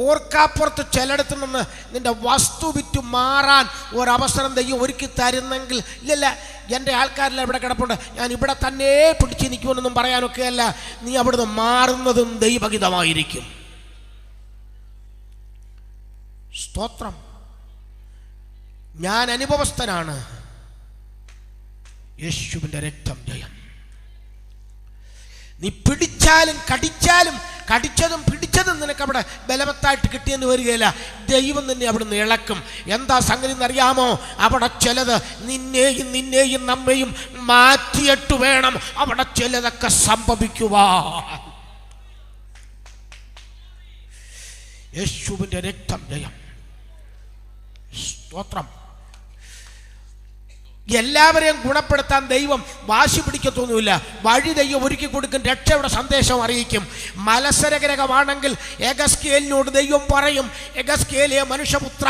ഓർക്കാപ്പുറത്ത് ചിലയിടത്ത് നിന്ന് നിന്റെ വസ്തു വിറ്റ് മാറാൻ ഒരവസരം ദൈവം ഒരുക്കി തരുന്നെങ്കിൽ, ഇല്ലല്ല എൻ്റെ ആൾക്കാരെല്ലാം ഇവിടെ കിടപ്പുണ്ട്, ഞാൻ ഇവിടെ തന്നെ പിടിച്ച് നിൽക്കുമെന്നൊന്നും പറയാനൊക്കെയല്ല. നീ അവിടുന്ന് മാറുന്നതും ദൈവഹിതമായിരിക്കും. സ്തോത്രം. ഞാൻ അനുഭവസ്ഥനാണ്. യേശുവിൻ്റെ രക്തം ജയം. നീ പിടിച്ചാലും കടിച്ചാലും, കടിച്ചതും പിടിച്ചതും നിനക്ക് അവിടെ ബലവത്തായിട്ട് കിട്ടിയെന്ന് വരികയില്ല. ദൈവം നിന്നെ അവിടെ നിന്ന് ഇളക്കും. എന്താ സംഗതി എന്നറിയാമോ? അവിടെ ചിലത് നിന്നെയും നമ്മയും മാറ്റിയിട്ട് വേണം അവിടെ ചിലതൊക്കെ സംഭവിക്കുവാൻ. യേശുവിൻ്റെ രക്തം ജയം. സ്തോത്രം. എല്ലാവരെയും ഗുണപ്പെടുത്താൻ ദൈവം വാശി പിടിക്കത്തൊന്നുമില്ല. വഴി ദൈവം ഒരുക്കി കൊടുക്കും, രക്ഷയുടെ സന്ദേശം അറിയിക്കും. മത്സരഗ്രഹമാണെങ്കിൽ എഗസ്കേലിനോട് ദൈവം പറയും, എഗസ്കേലിയ മനുഷ്യപുത്ര,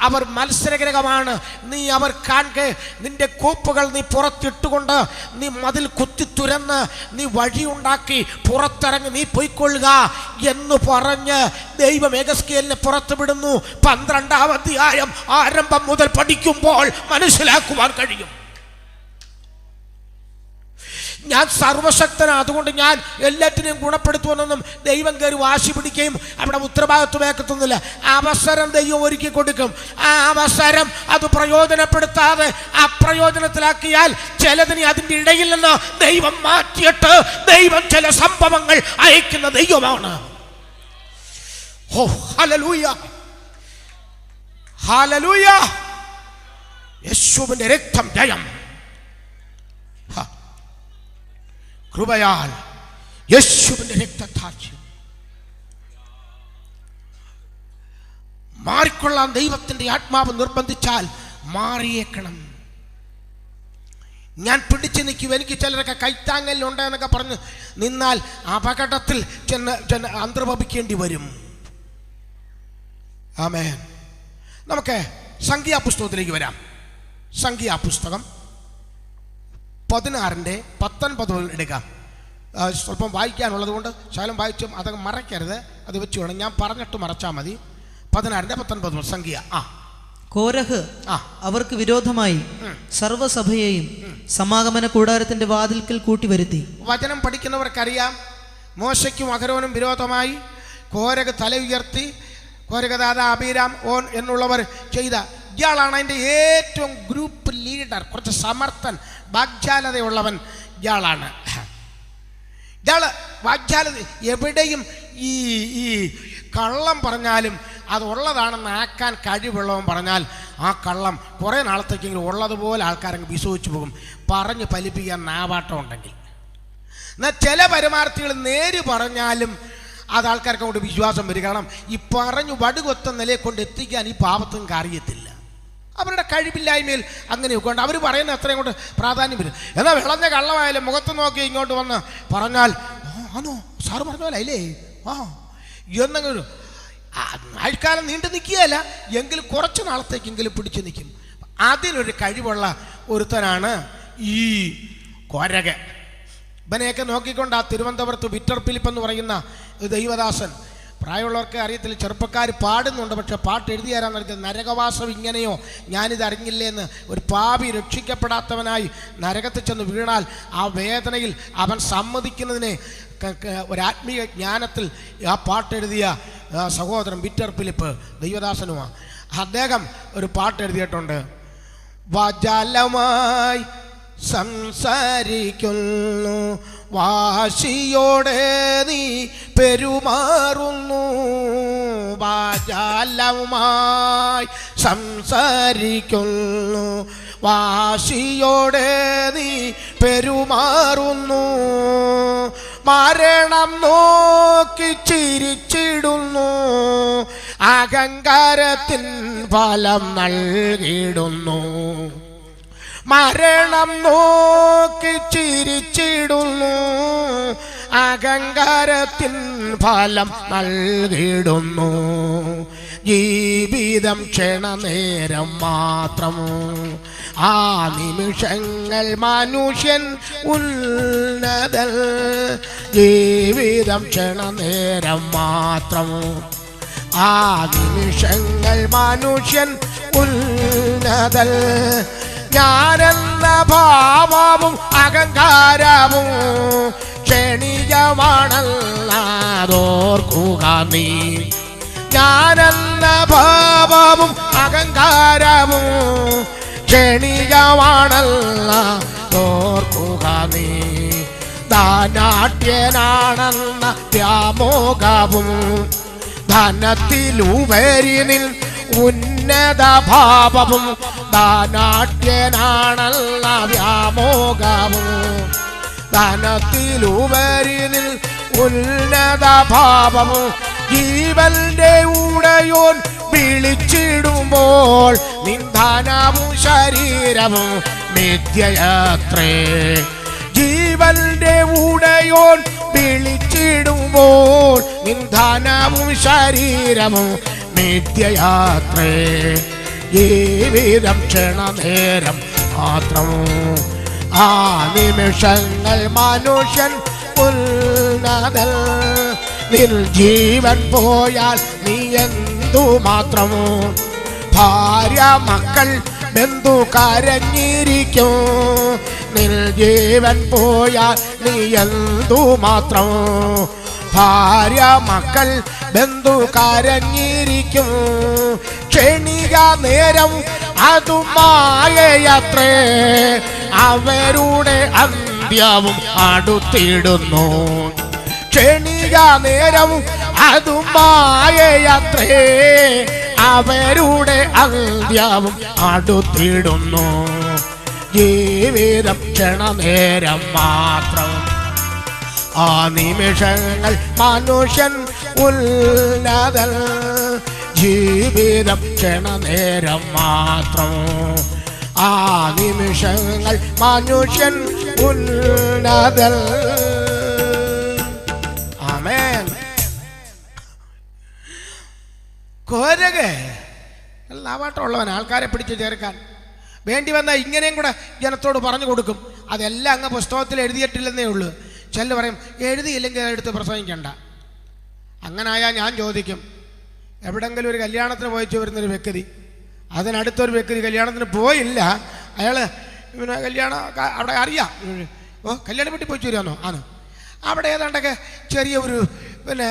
അവർ മത്സരഗ്രഹമാണ്. നീ അവർ കാണെ നിന്റെ കൂപ്പുകൾ നീ പുറത്തിട്ടുകൊണ്ട് നീ മതിൽ കുത്തി തുരന്ന് നീ വഴിയുണ്ടാക്കി പുറത്തിറങ്ങി നീ പൊയ്ക്കൊള്ളുക എന്ന് പറഞ്ഞ് ദൈവം എഗസ്കേലിനെ പുറത്തു വിടുന്നു. 12-ാം അധ്യായം ആരംഭം മുതൽ പഠിക്കുമ്പോൾ മനസ്സിലാക്കുവാൻ കഴിയും. ഞാൻ സർവശക്തനാണ്, അതുകൊണ്ട് ഞാൻ എല്ലാറ്റിനെയും ഗുണപ്പെടുത്തുമെന്നൊന്നും ദൈവം കയറി വാശി പിടിക്കുകയും അവിടെ ഉത്തരവാദിത്വമേക്കത്തൊന്നുമില്ല. അവസരം ദൈവം ഒരുക്കി കൊടുക്കും. ആ അവസരം അത് പ്രയോജനപ്പെടുത്താതെ അപ്രയോജനത്തിലാക്കിയാൽ ചിലതിനെ അതിൻ്റെ ഇടയിൽ നിന്ന് ദൈവം മാറ്റിയിട്ട് ദൈവം ചില സംഭവങ്ങൾ അയക്കുന്ന ദൈവമാണ്. ഓ ഹല്ലേലൂയ, ഹല്ലേലൂയ. യേശുവിന്റെ രക്തം ജയം. കൃപയാൽ യേശുവിന്റെ രക്തസാക്ഷ്യം മാറിക്കൊള്ളാൻ ദൈവത്തിന്റെ ആത്മാവ് നിർബന്ധിച്ചാൽ മാറിയേക്കണം. ഞാൻ പിടിച്ചു നിൽക്കും, എനിക്ക് ചിലരൊക്കെ കൈത്താങ്ങലുണ്ട് എന്നൊക്കെ പറഞ്ഞ് നിന്നാൽ അപകടത്തിൽ ചെന്ന് അന്തർഭവിക്കേണ്ടി വരും. ആമേൻ. നമുക്ക് സംഖ്യാപുസ്തകത്തിലേക്ക് വരാം. സംഖ്യാപുസ്തകം 16:19 എടുക്കാം. സ്വല്പം വായിക്കാനുള്ളത് കൊണ്ട് ശകലം വായിച്ചും അതങ്ങ് മറയ്ക്കരുത്, അത് വെച്ച് വേണം. ഞാൻ പറഞ്ഞിട്ട് മറച്ചാൽ മതി. 16:19 സംഖ്യ. കോരഹ് അവർക്ക് വിരോധമായി സർവ്വസഭയെയും സമാഗമന കൂടാരത്തിന്റെ വാതിൽക്കൽ കൂട്ടിവരുത്തി. വചനം പഠിക്കുന്നവർക്കറിയാം, മോശയ്ക്കും അഹരോനും വിരോധമായി കോരഹ് തല ഉയർത്തി. കോരഹ് ദാദാ അബീരാം ഓൻ എന്നുള്ളവർ ചെയ്ത ഇയാളാണ് അതിൻ്റെ ഏറ്റവും ഗ്രൂപ്പ് ലീഡർ. കുറച്ച് സമർത്ഥൻ, വാഗ്ചാലതയുള്ളവൻ ഇയാളാണ്. ഇയാൾ വാഗ്ചാലത എവിടെയും ഈ കള്ളം പറഞ്ഞാലും അതുള്ളതാണെന്ന് ആക്കാൻ കഴിവുള്ളവൻ പറഞ്ഞാൽ ആ കള്ളം കുറേ നാളത്തേക്കെങ്കിലും ഉള്ളതുപോലെ ആൾക്കാരങ്ങ് വിശ്വസിച്ച് പോകും, പറഞ്ഞ് ഫലിപ്പിക്കാൻ നാവാട്ടം ഉണ്ടെങ്കിൽ. എന്നാൽ ചില പരമാർത്ഥികൾ നേര് പറഞ്ഞാലും അത് ആൾക്കാർക്ക് അങ്ങോട്ട് വിശ്വാസം വരും. കാരണം ഈ പറഞ്ഞു വടുകൊത്ത നിലയെ കൊണ്ട് എത്തിക്കാൻ ഈ പാവത്തും അറിയത്തില്ല. അവരുടെ കഴിവില്ലായ്മയിൽ അങ്ങനെയൊക്കെ ഉണ്ട്. അവർ പറയുന്ന അത്രയും കൊണ്ട് പ്രാധാന്യം വരും. എന്നാൽ വിളഞ്ഞ കള്ളമായാലും മുഖത്ത് നോക്കി ഇങ്ങോട്ട് വന്ന് പറഞ്ഞാൽ ആണോ സാറ് പറഞ്ഞ പോലെ അല്ലേ എന്നെങ്കിലും ആഴ്ക്കാലം നീണ്ടു നിൽക്കുകയല്ല, എങ്കിലും കുറച്ച് നാളത്തേക്കെങ്കിലും പിടിച്ചു നിൽക്കും. അതിനൊരു കഴിവുള്ള ഒരുത്തനാണ് ഈ കോരക്. ഇവനെയൊക്കെ നോക്കിക്കൊണ്ട് ആ തിരുവനന്തപുരത്ത് വിക്ടർ ഫിലിപ്പ് എന്ന് പറയുന്ന ദൈവദാസൻ, പ്രായമുള്ളവർക്ക് അറിയത്തില്ല, ചെറുപ്പക്കാർ പാടുന്നുണ്ട്, പക്ഷെ പാട്ട് എഴുതി തരാൻ നടത്തിയത് നരകവാസം ഇങ്ങനെയോ ഞാനിത് അറിഞ്ഞില്ലേന്ന്. ഒരു പാപി രക്ഷിക്കപ്പെടാത്തവനായി നരകത്തിൽ ചെന്ന് വീണാൽ ആ വേദനയിൽ അവൻ സമ്മതിക്കുന്നതിനെ ഒരാത്മീയ ജ്ഞാനത്തിൽ ആ പാട്ടെഴുതിയ സഹോദരൻ വിക്ടർ ഫിലിപ്പ് ദൈവദാസനുമാണ്. അദ്ദേഹം ഒരു പാട്ട് എഴുതിയിട്ടുണ്ട്. വാചാലമായി സംസാരിക്കുന്നു, വാശിയോടെ നീ പെരുമാറുന്നു. വാചാലമായി സംസാരിക്കുന്നു, വാശിയോടെ നീ പെരുമാറുന്നു. മരണം നോക്കി ചിരിച്ചിടുന്നു, അഹങ്കാരത്തിൻ ഫലം നൽകിയിടുന്നു. മരണം നോക്കി ചിരിച്ചിടുന്നു, അഹങ്കാരത്തിൻ ഫലം നൽകിയിടുന്നു. ജീവിതം ക്ഷണനേരം മാത്രം, ആ നിമിഷങ്ങൾ മനുഷ്യൻ ഉന്നതൻ. ജീവിതം ക്ഷണനേരം മാത്രം, ആ നിമിഷങ്ങൾ മനുഷ്യൻ ഉന്നതൻ. ഞാനെന്ന ഭാവവും അഹങ്കാരവും ക്ഷണികമാണെന്നതോർക്കുക നീ. ഞാനെന്ന ഭാവവും അഹങ്കാരവും ക്ഷണികമാണെന്നതോർക്കുക നീ. ധനാട്യനാണെന്ന വ്യാമോഹവും ധനത്തിലുപരി നിൻ ഉന്നത ഭാവവും. ധനാട്യനാണെന്ന വ്യാമോഹവും ധനത്തിലുപരി നിൻ ഉന്നത ഭാവവും. ജീവന്റെ ഉടയോൻ വിളിച്ചിടുമ്പോൾ നിൻ ധനവും ശരീരവും മിഥ്യയത്രേ. ജീവന്റെ ഉടയോൻ വിളിച്ചിടുമ്പോൾ നിൻ ധനവും ശരീരവും മിഥ്യയാത്രേ. ജീവിതം ക്ഷണനേരം മാത്രം, ആ നിമിഷങ്ങൾ മനുഷ്യൻ ഉന്നതൻ. നിൻ ജീവൻ പോയാൽ നീ എന്തുമാത്രം. ഭാര്യ മക്കൾ ബന്ധു കരഞ്ഞിരിക്കും, നിൽ ജീവൻ പോയാൽ നീ എന്തു മാത്രം? ഭാര്യ മക്കൾ ബന്ധു കരഞ്ഞിരിക്കും, ക്ഷണിക നേരം അതു മായയത്രേ, അവരുടെ അന്ത്യവും അടുത്തിടുന്നു. ക്ഷണിക നേരം അതു മായയത്രേ, അവരുടെ അന്ത്യവും അടുത്തിടുന്നു. ജീവിതം ക്ഷണനേരം മാത്രം, ആ നിമിഷങ്ങൾ മനുഷ്യൻ ഉന്നതൻ. ജീവിതം ക്ഷണനേരം മാത്രം, ആ നിമിഷങ്ങൾ മനുഷ്യൻ ഉന്നതൻ. ആമേൻ. കോരക് നാവാട്ടമുള്ളവൻ ആൾക്കാരെ പിടിച്ച് ചേർക്കാൻ വേണ്ടി വന്നാൽ ഇങ്ങനെയും കൂടെ ജനത്തോട് പറഞ്ഞു കൊടുക്കും. അതെല്ലാം അങ്ങ് പുസ്തകത്തിൽ എഴുതിയിട്ടില്ലെന്നേ ഉള്ളൂ. ചിലർ പറയും എഴുതിയില്ലെങ്കിൽ എടുത്ത് പ്രസംഗിക്കണ്ട. അങ്ങനായാൽ ഞാൻ ചോദിക്കും, എവിടെങ്കിലും ഒരു കല്യാണത്തിന് പോയിച്ചു വരുന്നൊരു വ്യക്തി, അതിനടുത്തൊരു വ്യക്തി കല്യാണത്തിന് പോയില്ല, അയാൾ പിന്നെ കല്യാണം അവിടെ അറിയാം, ഓ കല്യാണം വീട്ടിൽ പോയിച്ചു വരികയാണോ? ആണ്. അവിടെ ഏതാണ്ടൊക്കെ ചെറിയ ഒരു പിന്നെ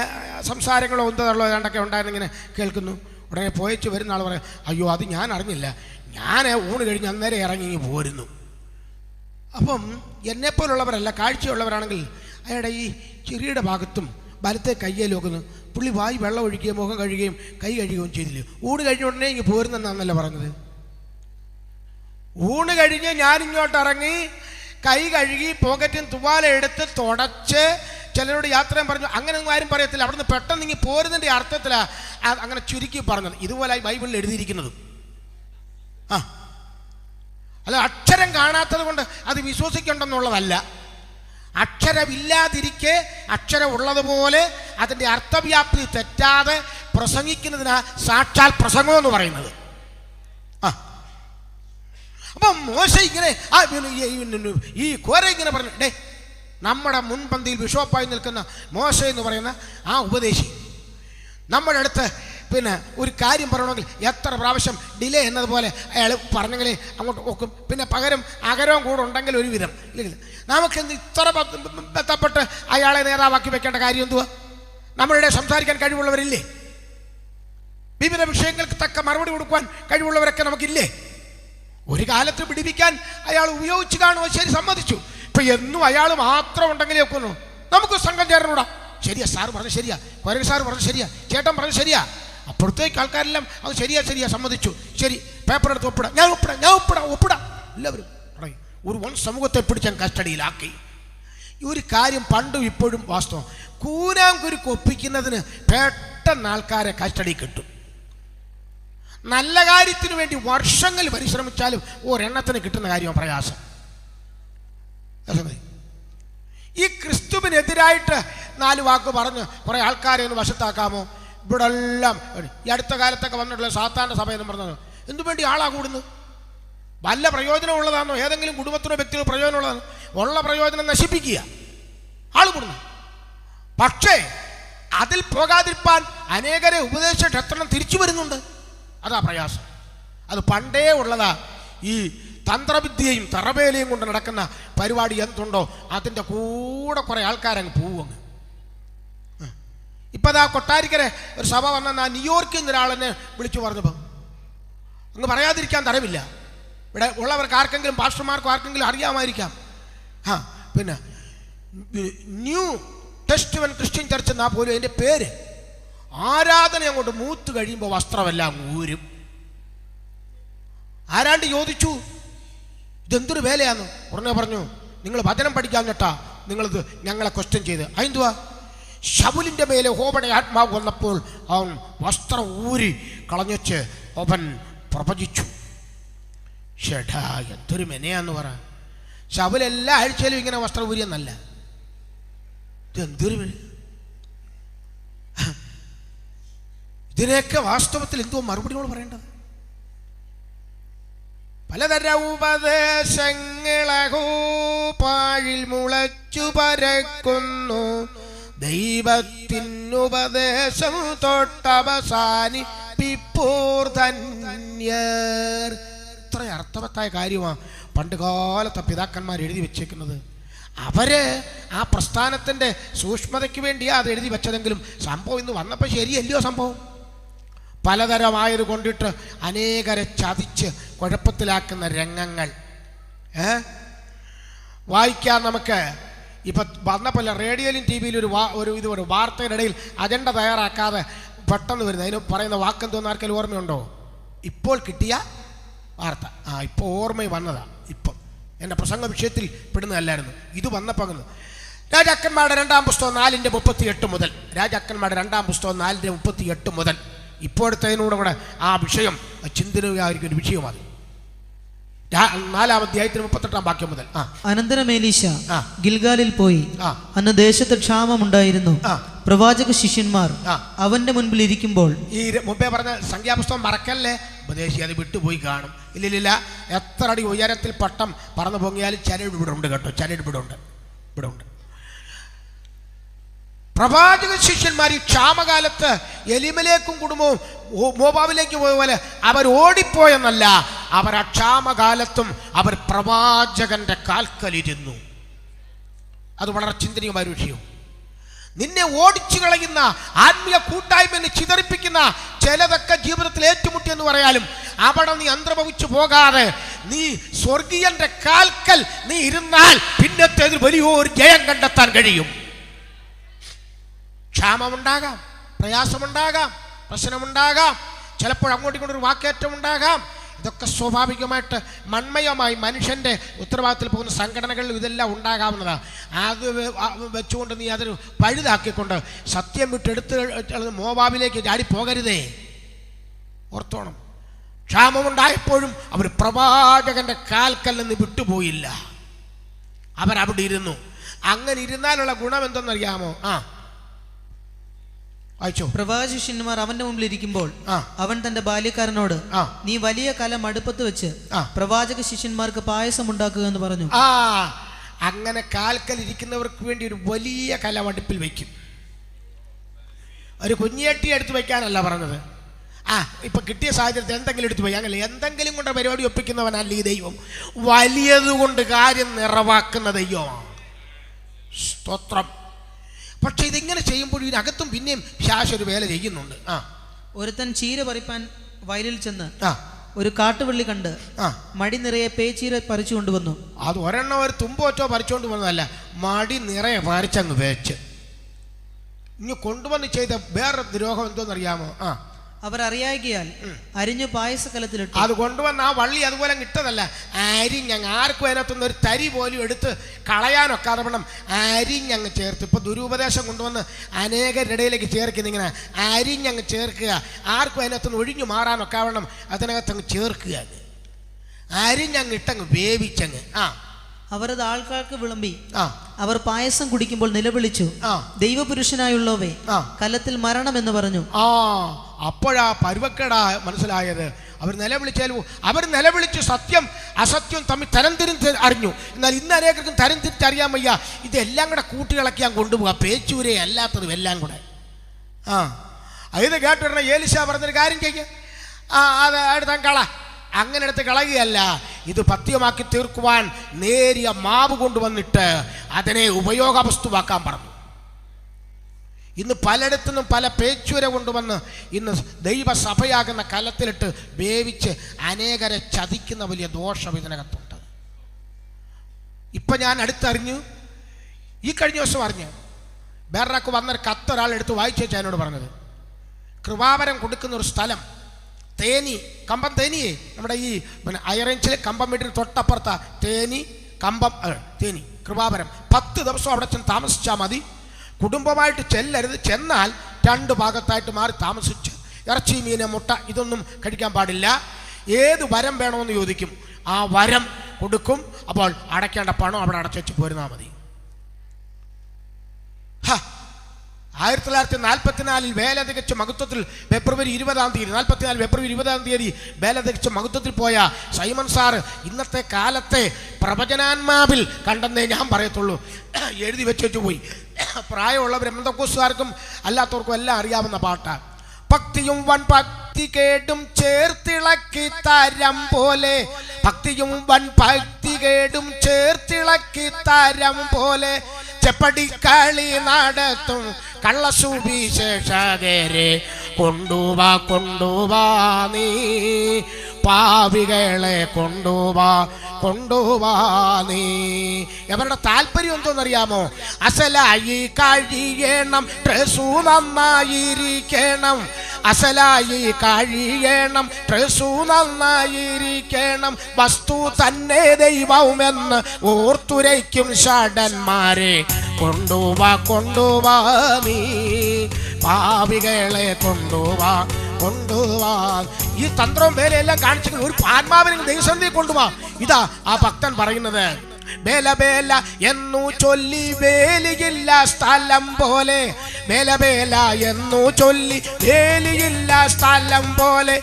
സംസാരങ്ങളോ ഒന്തതള്ളോ ഏതാണ്ടൊക്കെ ഉണ്ടായിരുന്നിങ്ങനെ കേൾക്കുന്നു. ഉടനെ പോയിച്ചു വരുന്ന ആൾ പറയാം, അയ്യോ അത് ഞാൻ അറിഞ്ഞില്ല, ഞാൻ ഊണ് കഴിഞ്ഞ് അന്നേരം ഇറങ്ങി പോരുന്നു. അപ്പം എന്നെപ്പോലുള്ളവരല്ല, കാഴ്ചയുള്ളവരാണെങ്കിൽ അയാളുടെ ഈ ചിരിയുടെ ഭാഗത്തും വലത്തെ കയ്യേലും ഒക്കെ പുള്ളി വായി വെള്ളം ഒഴിക്കുകയും മുഖം കഴുകുകയും കൈ കഴുകുകയും ചെയ്തില്ലേ. ഊണ് കഴിഞ്ഞ ഉടനെ ഇങ്ങ് പോരുന്നെന്നാന്നല്ല പറഞ്ഞത്. ഊണ് കഴിഞ്ഞ് ഞാനിങ്ങോട്ട് ഇറങ്ങി കൈ കഴുകി പോക്കറ്റിൽ തുവാല എടുത്ത് തുടച്ച് ചിലരോട് യാത്രയും പറഞ്ഞു. അങ്ങനെ ഒന്നും ആരും പറയത്തില്ല. അവിടുന്ന് പെട്ടെന്ന് ഇങ്ങ് പോരുന്നതിൻ്റെ അർത്ഥത്തിലാണ് അങ്ങനെ ചുരുക്കി പറഞ്ഞത്. ഇതുപോലെ ബൈബിളിൽ എഴുതിയിരിക്കുന്നത്. ആ അല്ല, അക്ഷരം കാണാത്തത് കൊണ്ട് അത് വിശ്വസിക്കണ്ടെന്നുള്ളതല്ല. അക്ഷരമില്ലാതിരിക്കെ അക്ഷരം ഉള്ളതുപോലെ അതിൻ്റെ അർത്ഥവ്യാപ്തി തെറ്റാതെ പ്രസംഗിക്കുന്നതിനാ സാക്ഷാൽ പ്രസംഗം എന്ന് പറയുന്നത്. ആ അപ്പം മോശ ഇങ്ങനെ ഈ കോര ഇങ്ങനെ പറഞ്ഞു, ഡേ നമ്മുടെ മുൻപന്തിയിൽ ബിഷപ്പായി നിൽക്കുന്ന മോശ എന്ന് പറയുന്ന ആ ഉപദേശി നമ്മുടെ അടുത്ത് പിന്നെ ഒരു കാര്യം പറയണമെങ്കിൽ എത്ര പ്രാവശ്യം ഡിലേ എന്നതുപോലെ അയാൾ പറഞ്ഞെങ്കിലേ അങ്ങോട്ട് നോക്കും. പിന്നെ പകരം അകരവും കൂടെ ഉണ്ടെങ്കിൽ ഒരു വിധം ഇല്ലെങ്കിൽ നമുക്കെന്ത് ഇത്ര ബന്ധപ്പെട്ട് അയാളെ നേതാവാക്കി വെക്കേണ്ട കാര്യം എന്തുവാ? നമ്മളുടെ സംസാരിക്കാൻ കഴിവുള്ളവരില്ലേ? വിവിധ വിഷയങ്ങൾക്ക് തക്ക മറുപടി കൊടുക്കുവാൻ കഴിവുള്ളവരൊക്കെ നമുക്കില്ലേ? ഒരു കാലത്ത് പിടിപ്പിക്കാൻ അയാൾ ഉപയോഗിച്ച് കാണുമോ? ശരി, സമ്മതിച്ചു. ഇപ്പം എന്നും അയാൾ മാത്രം ഉണ്ടെങ്കിലേ ഒക്കുന്നു. നമുക്ക് സംഘം ചേർന്നൂടാ. ശരിയാ, സാറ് പറഞ്ഞ ശരിയാ, കൊരക് സാറ് പറഞ്ഞ ശരിയാ, ചേട്ടൻ പറഞ്ഞ ശരിയാ. അപ്പുറത്തേക്ക് ആൾക്കാരെല്ലാം അത് ശരിയാ സമ്മതിച്ചു. ശരി, പേപ്പർ എടുത്ത് ഒപ്പിടാം, ഞാൻ ഒപ്പിടാം. എല്ലാവരും പറയും. ഒരു വൻ സമൂഹത്തെ പിടിച്ചാൽ കസ്റ്റഡിയിലാക്കി. ഈ ഒരു കാര്യം പണ്ടും ഇപ്പോഴും വാസ്തവം. കൂനാംകുരുക്ക് ഒപ്പിക്കുന്നതിന് പെട്ടെന്ന് ആൾക്കാരെ കസ്റ്റഡി കിട്ടും. നല്ല കാര്യത്തിന് വേണ്ടി വർഷങ്ങൾ പരിശ്രമിച്ചാലും ഒരെണ്ണത്തിന് കിട്ടുന്ന കാര്യം പ്രയാസം. ഈ ക്രിസ്തുവിനെതിരായിട്ട് 4 വാക്ക് പറഞ്ഞ് കുറെ ആൾക്കാരെ ഒന്ന് വശത്താക്കാമോ? ഇവിടെ എല്ലാം ഈ അടുത്ത കാലത്തൊക്കെ വന്നിട്ടുള്ള സാത്താൻ്റെ സഭ എന്ന് പറഞ്ഞത് എന്തുവേണ്ടി ആളാ കൂടുന്നു? വല്ല പ്രയോജനമുള്ളതാണോ? ഏതെങ്കിലും കുടുംബത്തിനോ വ്യക്തിയോ പ്രയോജനമുള്ളതാണോ? ഉള്ള പ്രയോജനം നശിപ്പിക്കുക ആൾ കൂടുന്നു. പക്ഷേ അതിൽ പോകാതിരിപ്പാൻ അനേകരെ ഉപദേശിച്ചിട്ട് എത്ര തിരിച്ചു വരുന്നുണ്ട്. അതാ പ്രയാസം. അത് പണ്ടേ ഉള്ളതാ. ഈ തന്ത്രവിദ്യയും തറവേലയും കൊണ്ട് നടക്കുന്ന പരിപാടി എന്തുണ്ടോ അതിൻ്റെ കൂടെ കുറേ ആൾക്കാരങ്ങ് പോവുങ്ങ്. ഇപ്പം അതാ കൊട്ടാരിക്കരെ ഒരു സഭ വന്ന ന്യൂയോർക്കിൽ നിന്ന് ഒരാളെന്നെ വിളിച്ചു പറഞ്ഞപ്പോൾ അങ്ങ് പറയാതിരിക്കാൻ തരവില്ല. ഇവിടെ ഉള്ളവർക്ക് ആർക്കെങ്കിലും പാസ്റ്റർമാർക്കും ആർക്കെങ്കിലും അറിയാമായിരിക്കാം. പിന്നെ ന്യൂ ടെസ്റ്റ്മെന്റ് ക്രിസ്ത്യൻ ചർച്ച് എന്നാ പോലും അതിൻ്റെ പേര്. ആരാധന അങ്ങോട്ട് മൂത്ത് കഴിയുമ്പോൾ വസ്ത്രമെല്ലാം ഊരും. ആരാണ്ട് ചോദിച്ചു ഇതെന്തൊരു വേലയാന്ന്. ഉടനെ പറഞ്ഞു, നിങ്ങൾ വചനം പഠിക്കാൻ കേട്ടാ നിങ്ങളിത് ഞങ്ങളെ ക്വസ്റ്റ്യൻ ചെയ്ത്. അതെന്തുവാ? ശൗലിൻ്റെ മേലെ ഹോബയുടെ ആത്മാവ് വന്നപ്പോൾ അവൻ വസ്ത്രം ഊരി കളഞ്ഞുവെച്ച് അവൻ പ്രവചിച്ചു. ഷെടാ, എന്തൊരു മെനയാന്ന് പറ. ശൗൽ എല്ലാ ആഴ്ചയിലും ഇങ്ങനെ വസ്ത്രം ഊരിയെന്നല്ല. ഇതെന്തൊരു ഇതിനെയൊക്കെ വാസ്തവത്തിൽ എന്തോ മറുപടികൾ പറയേണ്ടത്. പലതര ഉപദേശങ്ങളഹോപാഴിൽ മുളച്ചു പരക്കുന്നു. ദൈവത്തിനുപദേശം തൊട്ടവസാനിപ്പിപ്പോർ ധന്യർ. ഇത്ര അർത്ഥവത്തായ കാര്യമാണ് പണ്ട് കാലത്തെ പിതാക്കന്മാർ എഴുതി വെച്ചേക്കുന്നത്. അവര് ആ പ്രസ്ഥാനത്തിൻ്റെ സൂക്ഷ്മതയ്ക്ക് വേണ്ടിയാണ് അത് എഴുതി വെച്ചതെങ്കിലും സംഭവം ഇന്ന് വന്നപ്പോൾ ശരിയല്ലയോ സംഭവം? പലതരമായത് കൊണ്ടിട്ട് അനേകരെ ചതിച്ച് കുഴപ്പത്തിലാക്കുന്ന രംഗങ്ങൾ വായിക്കാൻ നമുക്ക് ഇപ്പം വന്നപ്പോൾ റേഡിയോയിലും ടി വിയിലും ഒരു വാർത്തയുടെ ഇടയിൽ അജണ്ട തയ്യാറാക്കാതെ പെട്ടെന്ന് വരുന്നത്. അതിന് പറയുന്ന വാക്കെന്തോന്ന് ആർക്കെങ്കിലും ഓർമ്മയുണ്ടോ? ഇപ്പോൾ കിട്ടിയ വാർത്ത. ഇപ്പോൾ ഓർമ്മയിൽ വന്നതാണ്. ഇപ്പം എൻ്റെ പ്രസംഗ വിഷയത്തിൽ പെടുന്നതല്ലായിരുന്നു, ഇത് വന്നപ്പോൾ. രാജാക്കന്മാരുടെ 2-ാം പുസ്തകം 4:38 മുതൽ, രാജാക്കന്മാരുടെ 2-ാം പുസ്തകം 4:38 മുതൽ ഇപ്പോഴത്തേനൂടെ ആ വിഷയം ചിന്തനീയമായിരിക്കും ഒരു വിഷയമാണ്. 4-ാം അധ്യായത്തിന് 38-ാം വാക്യം മുതൽ. അനന്തരം എലീശ ഗിൽഗാലിൽ പോയി. അന്ന് ദേശത്ത് ക്ഷാമമുണ്ടായിരുന്നു. പ്രവാചക ശിഷ്യന്മാർ അവന്റെ മുൻപിൽ ഇരിക്കുമ്പോൾ, ഈ മുമ്പേ പറഞ്ഞ സംഖ്യാപുസ്തകം മറക്കല്ലേ, ഉപദേശി അത് വിട്ടുപോയി കാണും. ഇല്ലില്ല, എത്ര അടി ഉയരത്തിൽ പട്ടം പറന്നു പൊങ്ങിയാലും ചരട് ഇവിടെ ഉണ്ട് കേട്ടോ, ചരട് ഇവിടെ ഉണ്ട്. പ്രവാചക ശിഷ്യന്മാർ ഈ ക്ഷാമകാലത്ത് എലിമലേക്കും കുടുംബവും മോവാബിലേക്ക് പോയ പോലെ അവർ ഓടിപ്പോയെന്നല്ല, അവർ ആ ക്ഷാമകാലത്തും അവർ പ്രവാചകന്റെ കാൽക്കലിരുന്നു. അത് വളരെ ചിന്തനീയമായ ഒരു വിഷയം. നിന്നെ ഓടിച്ചു കളയുന്ന ആത്മീയ കൂട്ടായ്മയെ ചിതറിപ്പിക്കുന്ന ചിലതൊക്കെ ജീവിതത്തിൽ ഏറ്റുമുട്ടിയെന്ന് പറയാലും അവിടെ നീ അന്തർഭവിച്ചു പോകാതെ നീ സ്വർഗീയന്റെ കാൽക്കൽ നീ ഇരുന്നാൽ പിന്നത്തേതിൽ വലിയൊരു ജയം കണ്ടെത്താൻ കഴിയും. ക്ഷാമമുണ്ടാകാം, പ്രയാസമുണ്ടാകാം, പ്രശ്നമുണ്ടാകാം, ചിലപ്പോൾ അങ്ങോട്ടും ഇങ്ങോട്ടൊരു വാക്കേറ്റം ഉണ്ടാകാം. ഇതൊക്കെ സ്വാഭാവികമായിട്ട് മൺമയമായി മനുഷ്യൻ്റെ ഉത്തരവാദിത്തത്തിൽ പോകുന്ന സംഘടനകളിൽ ഇതെല്ലാം ഉണ്ടാകാവുന്നതാണ്. അത് വെച്ചുകൊണ്ട് നീ അതൊരു പഴുതാക്കിക്കൊണ്ട് സത്യം വിട്ടെടുത്ത് മോവാബിലേക്ക് ചാടി പോകരുതേ, ഓർത്തോണം. ക്ഷാമമുണ്ടായപ്പോഴും അവർ പ്രവാചകന്റെ കാൽക്കൽ നിന്ന് വിട്ടുപോയില്ല, അവരവിടെ ഇരുന്നു. അങ്ങനെ ഇരുന്നാലുള്ള ഗുണം എന്തെന്നറിയാമോ? പ്രവാചകന്മാർ അവന്റെ മുമ്പിൽ ഇരിക്കുമ്പോൾ അവൻ തന്റെ ബാല്യക്കാരനോട്, നീ വലിയ കലം അടുപ്പത്ത് വെച്ച് പ്രവാചക ശിഷ്യന്മാർക്ക് പായസം ഉണ്ടാക്കുക എന്ന് പറഞ്ഞു. അങ്ങനെ കാൽക്കൽ ഇരിക്കുന്നവർക്ക് വേണ്ടി ഒരു വലിയ കലം അടുപ്പിൽ വയ്ക്കും. ഒരു കുഞ്ഞേട്ടി എടുത്ത് വയ്ക്കാനല്ല പറഞ്ഞത്. ഇപ്പൊ കിട്ടിയ സാഹചര്യത്തിൽ എന്തെങ്കിലും എടുത്തു പോയി, അങ്ങനെ എന്തെങ്കിലും കൊണ്ട് പരിപാടി ഒപ്പിക്കുന്നവനല്ല ഈ ദൈവം. വലിയതുകൊണ്ട് കാര്യം നിറവാക്കുന്ന ദൈവമാണ്. സ്തോത്രം. പക്ഷെ ഇതിങ്ങനെ ചെയ്യുമ്പോൾ ഇതിനകത്തും പിന്നെയും ശാശൊരു വേല ചെയ്യുന്നുണ്ട്. ഒരുത്തൻ ചീര പറിപ്പാൻ വയലിൽ ചെന്ന് ഒരു കാട്ടുവള്ളി കണ്ട് മടി നിറയെ പേച്ചീര പറിച്ചു കൊണ്ടുവന്നു. അത് ഒരെണ്ണം ഒരു തുമ്പോറ്റോ പറിച്ചുകൊണ്ട് വന്നതല്ല, മടി നിറയെ പറിച്ചങ്ങ് വേച്ച് ഇനി കൊണ്ടുവന്ന് ചെയ്ത വേറെ ദ്രോഹം എന്തോന്നറിയാമോ? അവർ അറിയാകിയാൽ അരിഞ്ഞു പായസക്കലത്തിലിട്ടു. അത് കൊണ്ടുവന്ന് ആ വള്ളി അതുപോലെ ഇട്ടതല്ല, അരിഞ്ഞങ്ങ് ആർക്കും അതിനകത്തുനിന്ന് ഒരു തരി പോലും എടുത്ത് കളയാനൊക്കാതെ വേണം അരിഞ്ഞങ്ങ് ചേർത്ത്. ഇപ്പൊ ദുരുപദേശം കൊണ്ടുവന്ന് അനേകരുടെ ഇടയിലേക്ക് ചേർക്കുന്ന ഇങ്ങനെ അരിഞ്ഞങ്ങ് ചേർക്കുക. ആർക്കും അതിനകത്തുനിന്ന് ഒഴിഞ്ഞു മാറാനൊക്കെ വേണം അതിനകത്തങ്ങ് ചേർക്കുക. അരിഞ്ഞങ്ങ് ഇട്ടങ്ങ് വേവിച്ചങ്ങ് അവരത് ആൾക്കാർക്ക് വിളമ്പി. അവർ പായസം കുടിക്കുമ്പോൾ നിലവിളിച്ചു, ദൈവപുരുഷനായുള്ളവേ, കലത്തിൽ മരണം എന്ന് പറഞ്ഞു. അപ്പോഴാ പരുവക്കേടാ മനസ്സിലായത്. അവർ നിലവിളിച്ചു സത്യം അസത്യം തമ്മിൽ തരംതിരിച്ച് അറിഞ്ഞു. എന്നാൽ ഇന്ന് അനേകർക്കും തരംതിരിച്ചറിയാൻ വയ്യ. ഇതെല്ലാം കൂടെ കൂട്ടികളക്കി ഞാൻ കൊണ്ടുപോകാം, പേച്ചൂരെ അല്ലാത്തതും എല്ലാം കൂടെ. ഇത് കേട്ടിടണ ഏലിശ പറഞ്ഞൊരു കാര്യം ചെയ്യ, അത് എടുത്താൻ കള. അങ്ങനെ എടുത്ത് കളയുകയല്ല, ഇത് പഥ്യമാക്കി തീർക്കുവാൻ നേരിയ മാവ് കൊണ്ടുവന്നിട്ട് അതിനെ ഉപയോഗ വസ്തുവാക്കാൻ പറഞ്ഞു. ഇന്ന് പലയിടത്തുനിന്നും പല പേച്ചുര കൊണ്ടുവന്ന് ഇന്ന് ദൈവസഭയാകുന്ന കലത്തിലിട്ട് വേവിച്ച് അനേകരെ ചതിക്കുന്ന വലിയ ദോഷം ഇതിനകത്തുണ്ട്. ഇപ്പം ഞാൻ അടുത്തറിഞ്ഞു, ഈ കഴിഞ്ഞ ദിവസം അറിഞ്ഞു, വേറൊരാൾക്ക് വന്നൊരു കത്തൊരാൾ എടുത്ത് വായിച്ചു വെച്ചാൽ എന്നോട് പറഞ്ഞത്, കൃപാവരം കൊടുക്കുന്ന ഒരു സ്ഥലം തേനി, കമ്പം തേനിയേ, നമ്മുടെ ഈ അയറേഞ്ചിലെ കമ്പം വീട്ടിന് തൊട്ടപ്പുറത്താ തേനി, കമ്പം തേനി കൃപാവരം. 10 ദിവസം അവിടെ ചെന്ന് താമസിച്ചാൽ മതി, കുടുംബമായിട്ട് ചെല്ലരുത്. ചെന്നാൽ 2 ഭാഗത്തായിട്ട് മാറി താമസിച്ച് ഇറച്ചി, മീന്, മുട്ട ഇതൊന്നും കഴിക്കാൻ പാടില്ല. ഏത് വരം വേണമെന്ന് ചോദിക്കും, ആ വരം കൊടുക്കും. അപ്പോൾ അടയ്ക്കേണ്ട പണം അവിടെ അടച്ചു പോരുന്നാൽ മതി. 1944 വേല തികച്ച മഹത്വത്തിൽ ഫെബ്രുവരി 20-ാം തീയതി വേല തികച്ച മഹത്വത്തിൽ പോയ സൈമൺ സാറ് ഇന്നത്തെ കാലത്തെ പ്രവചനാത്മാവിൽ കണ്ടെന്നേ ഞാൻ പറയത്തുള്ളൂ. എഴുതി വെച്ചു പോയി. പ്രായമുള്ളവരും പെന്തക്കോസ്തുകാർക്കും അല്ലാത്തവർക്കും എല്ലാം അറിയാവുന്ന പാട്ടാണ്. ഭക്തിയും വൻ ഭക്തി കേടും ചേർത്തിളക്കി തരം പോലെ, ഭക്തിയും വൻ ഭക്തി കേടും ചേർത്തിളക്കി തരം പോലെ, ചെപ്പടിക്കളി നടത്തും കള്ളസുവിശേഷകരെ കൊണ്ടുവാ കൊണ്ടുവാ നീ, പാപികളെ കൊണ്ടുവാ കൊണ്ടുവാ നീ. അവരുടെ താല്പര്യം എന്തോന്നറിയാമോ? അസലായി കഴിയണം, ഡ്രസ്സു നന്നായിരിക്കണം, അസലായി കഴിയണം, ഡ്രസ്സു നന്നായിരിക്കണം, വസ്തു തന്നെ ദൈവമെന്ന് ഓർത്തുരയ്ക്കും ഷാടന്മാരെ കൊണ്ടുവാ കൊണ്ടുവാ നീ, പാപികളെ കൊണ്ടുവാ കൊണ്ടുവാ. ഈ തന്ത്രവും വേലയെല്ലാം കാണിച്ചു ഒരു ആത്മാവിനെ ദൈവസന്നിധിയിൽ കൊണ്ടുവാ. ഇതാ ആ ഭക്തൻ പറയുന്നത്, ബേല ബേല എന്നു ചൊല്ലി വേലിയില്ല സ്ഥലം പോലെ, ബേല ബേല എന്നു ചൊല്ലി വേലിയില്ല സ്ഥലം പോലെ,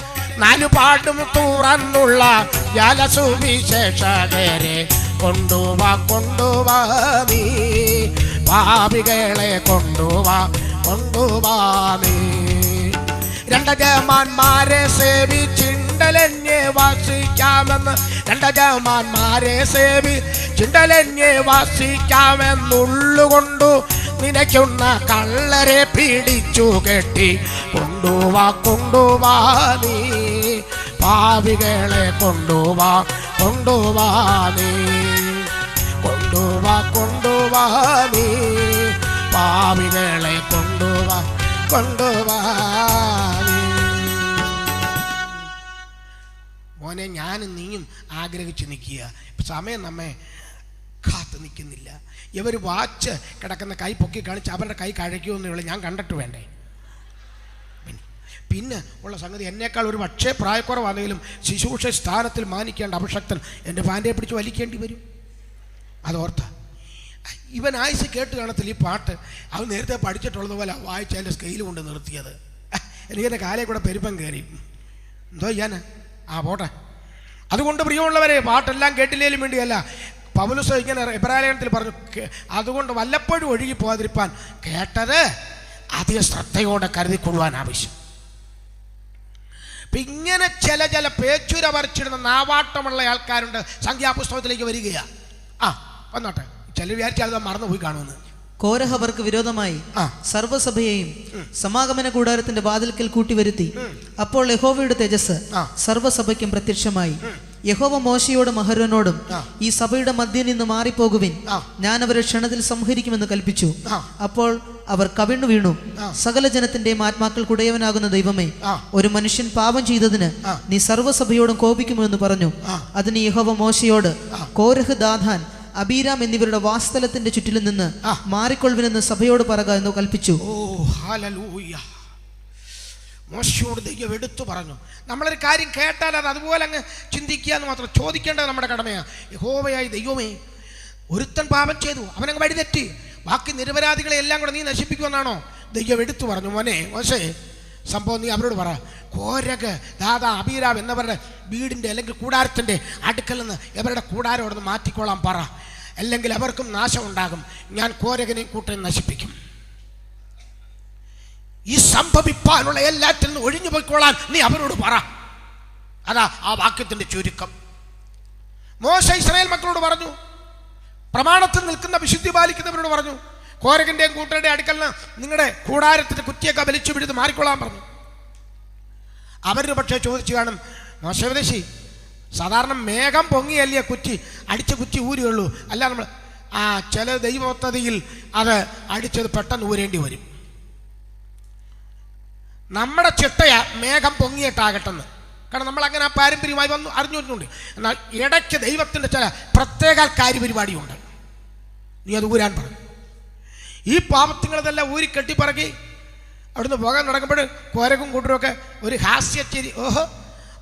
നാലുപാടും തുറന്നുള്ള ജലസുവിശേഷകരെ കൊണ്ടുവാ കൊണ്ടുവാ നീ, പാപികളെ കൊണ്ടുവാ കൊണ്ടുവാ നീ. രണ്ടജമാന്മാരെ സേവിച്ചിണ്ടലന്യെ വാസിക്കാമെന്ന്, രണ്ടജമാന്മാരെ സേവിച്ചിണ്ടലന്യെ വാസിക്കാമെന്നുള്ളുകൊണ്ടു നിനയ്ക്കുന്ന കള്ളരെ പിടിച്ചു കെട്ടി കൊണ്ടുവാ കൊണ്ടുവാ നീ, പാപികളെ കൊണ്ടുവാ കൊണ്ടുവാ നീ, കൊണ്ടുവാ കൊണ്ടുവാ നീ, പാപികളെ കൊണ്ടുവാ കൊണ്ടുവാ നീ. മോനെ, ഞാനും നീയും ആഗ്രഹിച്ച് നിൽക്കുക. സമയം നമ്മെ കാത്തു നിൽക്കുന്നില്ല. ഇവർ വാച്ച് കിടക്കുന്ന കൈ പൊക്കി കാണിച്ച് അവരുടെ കൈ കഴയ്ക്കുമെന്നുള്ള ഞാൻ കണ്ടിട്ട് വേണ്ടേ? പിന്നെ ഉള്ള സംഗതി, എന്നേക്കാൾ ഒരു പക്ഷേ പ്രായക്കുറവാണെങ്കിലും ശുശ്രൂഷ സ്ഥാനത്തിൽ മാനിക്കേണ്ട അഭിഷക്തൻ എൻ്റെ പാൻറ്റയെ പിടിച്ച് വലിക്കേണ്ടി വരും. അതോർത്ത ഇവൻ ആയുസ് കേട്ട് കാണത്തില്ല ഈ പാട്ട്. അവൻ നേരത്തെ പഠിച്ചിട്ടുള്ളതുപോലെ വായിച്ച് അതിൻ്റെ സ്കെയിൽ കൊണ്ട് നിർത്തിയത്. എനിക്കെൻ്റെ കാലേ കൂടെ പെരുപ്പം കയറി. എന്തോ ചെയ്യാൻ പോട്ടെ. അതുകൊണ്ട് പ്രിയമുള്ളവരെ, പാട്ടെല്ലാം കേട്ടില്ലേലും വേണ്ടിയല്ല, പൗലോസ് ഇങ്ങനെ എബ്രായലേഖനത്തിൽ പറഞ്ഞു, അതുകൊണ്ട് വല്ലപ്പോഴും ഒഴുകി പോകാതിരിപ്പാൻ കേട്ടത് അധിക ശ്രദ്ധയോടെ കരുതിക്കൊള്ളുവാൻ ആവശ്യം. അപ്പം ഇങ്ങനെ ചില പേച്ചുര പറിച്ചിടുന്ന നാവാട്ടമുള്ള ആൾക്കാരുണ്ട്. സംഖ്യാപുസ്തകത്തിലേക്ക് വരികയാ. വന്നോട്ടെ, ചില വിചാരിച്ചാൽ മറന്നുപോയി കാണുമെന്ന്. കോരഹവർക്ക് വിരോധമായി സർവ്വസഭയെയും സമാഗമന കൂടാരത്തിന്റെ വാതിൽക്കൽ കൂട്ടിവരുത്തി. അപ്പോൾ യഹോവയുടെ തേജസ് സർവ്വസഭയ്ക്കും പ്രത്യക്ഷമായി. യഹോവ മോശയോടും അഹരോനോടും, ഈ സഭയുടെ മധ്യയിൽ നിന്ന് മാറിപ്പോകുവിൻ, ഞാൻ അവരെ ക്ഷണത്തിൽ സംഹരിക്കുമെന്ന് കൽപ്പിച്ചു. അപ്പോൾ അവർ കവിണ്ണു വീണു. സകല ജനത്തിന്റെയും ആത്മാക്കൾക്കുടയവനാകുന്ന ദൈവമേ, ഒരു മനുഷ്യൻ പാപം ചെയ്തതിന് നീ സർവ്വസഭയോടും കോപിക്കുമോ എന്ന് പറഞ്ഞു. അതിന് യഹോവ മോശയോട്, കോരഹ്, ദാഥാൻ, അബീരാം എന്നിവരുടെ വാസ്തലത്തിന്റെ ചുറ്റിലും നിന്ന് മാറിക്കൊള്ളുവിനെന്ന് സഭയോട് പറക എന്ന് കൽപ്പിച്ചു. മോശയോട് ദൈവം എടുത്തു പറഞ്ഞു. നമ്മളൊരു കാര്യം കേട്ടാൽ അത് അതുപോലെ അങ്ങ് ചിന്തിക്കുക എന്ന് മാത്രം, ചോദിക്കേണ്ടത് നമ്മുടെ കടമയാണ്. യഹോവയായി ദൈവമേ, ഒരുത്തൻ പാപം ചെയ്തു, അവനങ്ങ് വഴിതെറ്റി, ബാക്കി നിരപരാധികളെ എല്ലാം കൂടെ നീ നശിപ്പിക്കുമെന്നാണോ? ദൈവം എടുത്തു പറഞ്ഞു, മോശേ സംഭവം നീ അവരോട് പറ, കോരഹ്, ദാഥാൻ, അബീരാം എന്നവരുടെ വീടിൻ്റെ അല്ലെങ്കിൽ കൂടാരത്തിൻ്റെ അടുക്കൽ നിന്ന് ഇവരുടെ കൂടാരോടൊന്ന് മാറ്റിക്കൊള്ളാൻ പറ, അല്ലെങ്കിൽ അവർക്കും നാശം ഉണ്ടാകും. ഞാൻ കോരഹനെയും കൂട്ടരെയും നശിപ്പിക്കും. ഈ സംഭവിപ്പാനുള്ള എല്ലാറ്റിൽ നിന്ന് ഒഴിഞ്ഞു പോയിക്കൊള്ളാൻ നീ അവരോട് പറ. അതാ ആ വാക്യത്തിൻ്റെ ചുരുക്കം. മോശ ഇസ്രായേൽ മക്കളോട് പറഞ്ഞു, പ്രമാണത്തിൽ നിൽക്കുന്ന വിശുദ്ധി പാലിക്കുന്നവരോട് പറഞ്ഞു, കോരഹിന്റെയും കൂട്ടരുടെയും അടുക്കലിന് നിങ്ങളുടെ കൂടാരത്തിന്റെ കുറ്റിയൊക്കെ വലിച്ചു പിടിച്ച് മാറിക്കൊള്ളാൻ പറഞ്ഞു. അവര് പക്ഷേ ചോദിച്ചു കാണും, മോശോപദേശി, സാധാരണ മേഘം പൊങ്ങിയല്ലേ കുറ്റി അടിച്ച കുറ്റി ഊരുകയുള്ളൂ, അല്ല നമ്മൾ ചില ദൈവപദ്ധതിയിൽ അത് അടിച്ചത് പെട്ടെന്ന് ഊരേണ്ടി വരും. നമ്മുടെ ചിട്ടയാ മേഘം പൊങ്ങിയിട്ടാകട്ടെന്ന്. കാരണം നമ്മൾ അങ്ങനെ ആ പാരമ്പര്യമായി വന്നു അറിഞ്ഞിട്ടുണ്ട്. എന്നാൽ ഇടയ്ക്ക് ദൈവത്തിൻ്റെ ചില പ്രത്യേക കാര്യപരിപാടിയുണ്ട്. നീ അത് ഊരാൻ പറഞ്ഞു. ഈ പാപത്തിങ്ങളതെല്ലാം ഊരി കെട്ടിപ്പറക്കി അവിടുന്ന് പോകാൻ തുടങ്ങുമ്പോൾ കോരകും കൂട്ടരുമൊക്കെ ഒരു ഹാസ്യച്ചേരി, ഓഹോ,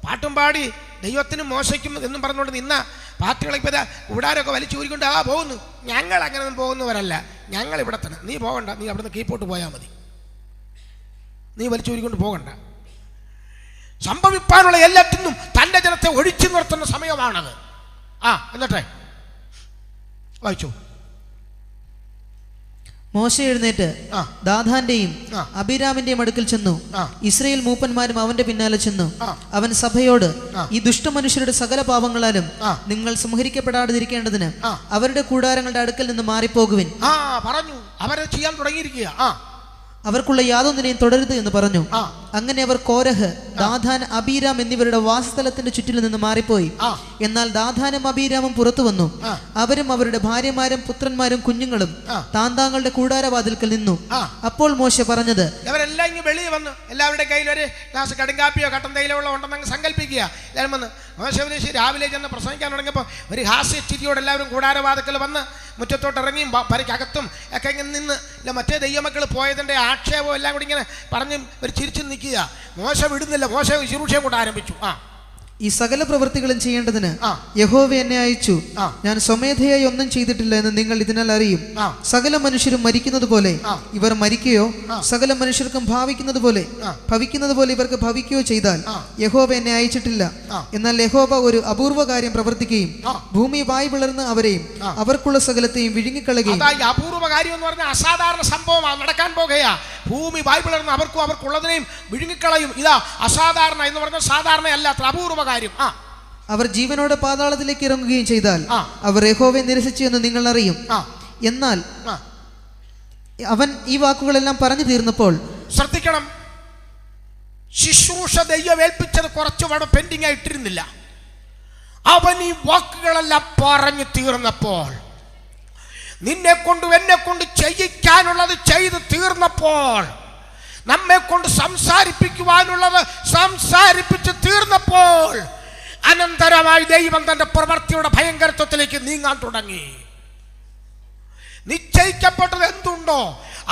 പാട്ടും പാടി ദൈവത്തിനും മോശയ്ക്കും എന്നും പറഞ്ഞുകൊണ്ട് നിന്ന പാർട്ടികളൊക്കെ ഇതാ കൂടാരൊക്കെ വലിച്ചൂരിക്കൊണ്ട് പോകുന്നു. ഞങ്ങൾ അങ്ങനെയൊന്നും പോകുന്നവരല്ല, ഞങ്ങൾ ഇവിടെ തന്നെ. നീ പോകണ്ട, നീ അവിടുന്ന് കീപ്പോട്ട് പോയാൽ മതി, നീ വലിച്ചൂരിക്കൊണ്ട് പോകണ്ട. സംഭവിപ്പാനുള്ള എല്ലാറ്റിനും തൻ്റെ ജനത്തെ ഒഴിച്ചു നിർത്തുന്ന സമയമാണത്. എന്നിട്ടേ വായിച്ചു. മോശെ എഴുന്നേറ്റ് ദാഥാന്റെയും അബീരാമിന്റെയും അടുക്കൽ ചെന്നു. ഇസ്രയേൽ മൂപ്പന്മാരും അവന്റെ പിന്നാലെ ചെന്നു. അവൻ സഭയോട്, ഈ ദുഷ്ടമനുഷ്യരുടെ സകല പാപങ്ങളാലും നിങ്ങൾ സംഹരിക്കപ്പെടാതിരിക്കേണ്ടതിന് അവരുടെ കൂടാരങ്ങളുടെ അടുക്കൽ നിന്ന് മാറിപ്പോകുവിൻ പറഞ്ഞു. അവരെ ചെയ്യാൻ തുടങ്ങിയിരിക്കുക. അവർക്കുള്ള യാതൊന്നിനെയും തുടരുത് എന്ന് പറഞ്ഞു. അങ്ങനെ അവർ കോരഹ്, ദാഥാൻ, അബീരാം എന്നിവരുടെ വാസസ്ഥലത്തിന്റെ ചുറ്റിൽ നിന്ന് മാറിപ്പോയി. എന്നാൽ ദാഥാനും അബീരാമും പുറത്തു വന്നു. അവരും അവരുടെ ഭാര്യമാരും പുത്രന്മാരും കുഞ്ഞുങ്ങളും താന്താങ്ങളുടെ കൂടാരവാതിൽക്കൽ നിന്നു. അപ്പോൾ മോശെ പറഞ്ഞത്, അവരെല്ലാം ഇങ്ങ് വെളിയിൽ വന്നു. എല്ലാവരുടെ കയ്യിൽ ഒരു ഗ്ലാസ് കടുങ്കാപ്പിയോ കട്ടൻ തൈലോ ഉണ്ടെന്ന് സങ്കല്പിക്കുക. എല്ലാവരും വന്ന് മോശെ രാവിലെ ചെന്ന് പ്രസംഗിക്കാൻ തുടങ്ങിയപ്പോൾ ഒരു ഹാസ്യച്ചിരിയോടെ എല്ലാവരും കൂടാരവാതിൽക്കൽ വന്ന് മുറ്റത്തോട്ട് ഇറങ്ങിയും പരിക്കകത്തും ഒക്കെ ഇങ്ങനെ നിന്ന് മറ്റേ ദൈവമക്കൾ പോയതിൻ്റെ ആക്ഷേപം എല്ലാം കൂടി ഇങ്ങനെ പറഞ്ഞ് ഒരു ചിരിച്ചു നിൽക്കുക. മോശ വിടുന്നില്ല. മോശ ശുശ്രൂഷയും കൊണ്ട് ആരംഭിച്ചു. ഈ സകല പ്രവൃത്തികളും ചെയ്യേണ്ടതിന് യഹോവ എന്നെ അയച്ചു. ഞാൻ സ്വമേധയായി ഒന്നും ചെയ്തിട്ടില്ല എന്ന് നിങ്ങൾ ഇതിനാൽ അറിയും. സകല മനുഷ്യരും മരിക്കുന്നത് പോലെ ഇവർ മരിക്കുകയോ സകല മനുഷ്യർക്കും ഭവിക്കുന്നത് പോലെ ഇവർക്ക് ഭവിക്കുകയോ ചെയ്താൽ യഹോവ എന്നെ അയച്ചിട്ടില്ല. എന്നാൽ യഹോവ ഒരു അപൂർവ കാര്യം പ്രവർത്തിക്കുകയും ഭൂമി വായി പിളർന്ന് അവരെയും അവർക്കുള്ള സകലത്തെയും വിഴുങ്ങിക്കളയുകയും. അപൂർവ കാര്യം എന്ന് പറഞ്ഞാൽ അസാധാരണ സംഭവമാണ് നടക്കാൻ പോകുകയാ. ഭൂമി വായി പിളർന്ന് അവർക്കുള്ളതിനെയും വിഴുങ്ങിക്കളയും. ഇതാ അസാധാരണ എന്ന് പറഞ്ഞാൽ സാധാരണയല്ലാത്ത അപൂർവ കാര്യം. അവർ ജീവനോടെ പാതാളത്തിലേക്ക് ഇറങ്ങുകയും ചെയ്താൽ അവർ യഹോവയെ നിരസിച്ചു എന്ന് നിങ്ങൾ അറിയും. എന്നാൽ അവൻ ഈ വാക്കുകളെല്ലാം പറഞ്ഞു തീർന്നപ്പോൾ, ശ്രദ്ധിക്കണം, ശുശ്രൂഷ ദൈവം ഏൽപ്പിച്ചത് കുറച്ചുകൂടെ പെൻഡിങ് ആയിട്ടിരുന്നില്ല. അവൻ ഈ വാക്കുകളെല്ലാം പറഞ്ഞു തീർന്നപ്പോൾ, നിന്നെ കൊണ്ടും എന്നെ കൊണ്ട് ചെയ്യിക്കാനുള്ളത് ചെയ്ത് തീർന്നപ്പോൾ, നമ്മെ കൊണ്ട് സംസാരിപ്പിക്കുവാനുള്ളത് സംസാരിപ്പിച്ച് തീർന്നപ്പോൾ, അനന്തരമായി ദൈവം തന്റെ പ്രവൃത്തിയുടെ ഭയങ്കരത്വത്തിലേക്ക് നീങ്ങാൻ തുടങ്ങി. നിശ്ചയിക്കപ്പെട്ടത് എന്തുണ്ടോ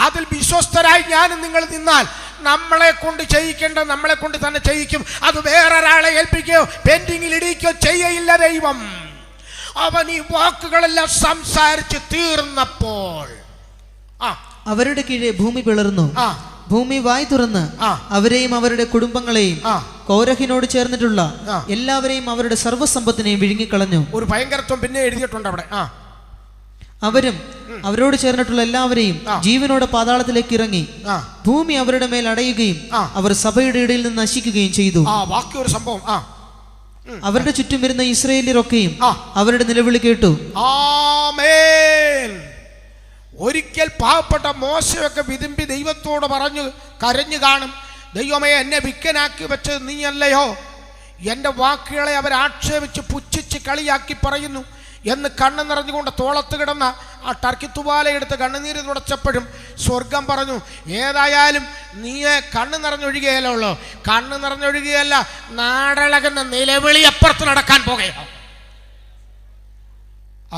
അതിൽ വിശ്വസ്തരായി ഞാനും നിങ്ങൾ നിന്നാൽ നമ്മളെ കൊണ്ട് ചെയ്യിക്കേണ്ടത് നമ്മളെ കൊണ്ട് തന്നെ ചെയ്യിക്കും. അത് വേറൊരാളെ ഏൽപ്പിക്കുകയോ പെൻഡിങ്ങിൽ ഇടിക്കുകയോ ചെയ്യയില്ല ദൈവം. അവൻ ഈ വാക്കുകളെല്ലാം സംസാരിച്ച് തീർന്നപ്പോൾ അവരുടെ കീഴെ ഭൂമി പിളർന്നു. ഭൂമി വായി തുറന്ന് അവരെയും അവരുടെ കുടുംബങ്ങളെയും കോരഹിനോട് ചേർന്നിട്ടുള്ള എല്ലാവരെയും അവരുടെ സർവ്വസമ്പത്തിനെയും വിഴുങ്ങിക്കളഞ്ഞു. ഒരു ഭയങ്കരത്വം പിന്നെ എഴുതിയിട്ടുണ്ട് അവിടെ. അവരും അവരോട് ചേർന്നിട്ടുള്ള എല്ലാവരെയും ജീവനോടെ പാതാളത്തിലേക്ക് ഇറങ്ങി. ഭൂമി അവരുടെ മേൽ അടയുകയും അവർ സഭയുടെ ഇടയിൽ നിന്ന് നശിക്കുകയും ചെയ്തു. ബാക്കി ഒരു സംഭവം, അവരുടെ ചുറ്റും വരുന്ന ഇസ്രായേലിയരൊക്കെയും അവരുടെ നിലവിളി കേട്ടു. ആമേൻ. ഒരിക്കൽ പാവപ്പെട്ട മോശയൊക്കെ വിതുമ്പി ദൈവത്തോട് പറഞ്ഞു കരഞ്ഞു കാണും, ദൈവമേ എന്നെ വിക്കനാക്കി വെച്ചത് നീയല്ലയോ, എൻ്റെ വാക്കുകളെ അവർ ആക്ഷേപിച്ച് പുച്ഛിച്ച് കളിയാക്കി പറയുന്നു എന്ന് കണ്ണ് നിറഞ്ഞുകൊണ്ട് തോളത്ത് കിടന്ന ആ ടർക്കിത്തുവാലയെടുത്ത് കണ്ണുനീര് തുടച്ചപ്പോഴും സ്വർഗം പറഞ്ഞു, ഏതായാലും നീ കണ്ണ് നിറഞ്ഞൊഴുകുകയല്ലോ ഉള്ളൂ, കണ്ണ് നിറഞ്ഞൊഴുകുകയല്ല, നാടളകുന്ന നിലവിളി അപ്പുറത്ത് നടക്കാൻ പോകുകയോ.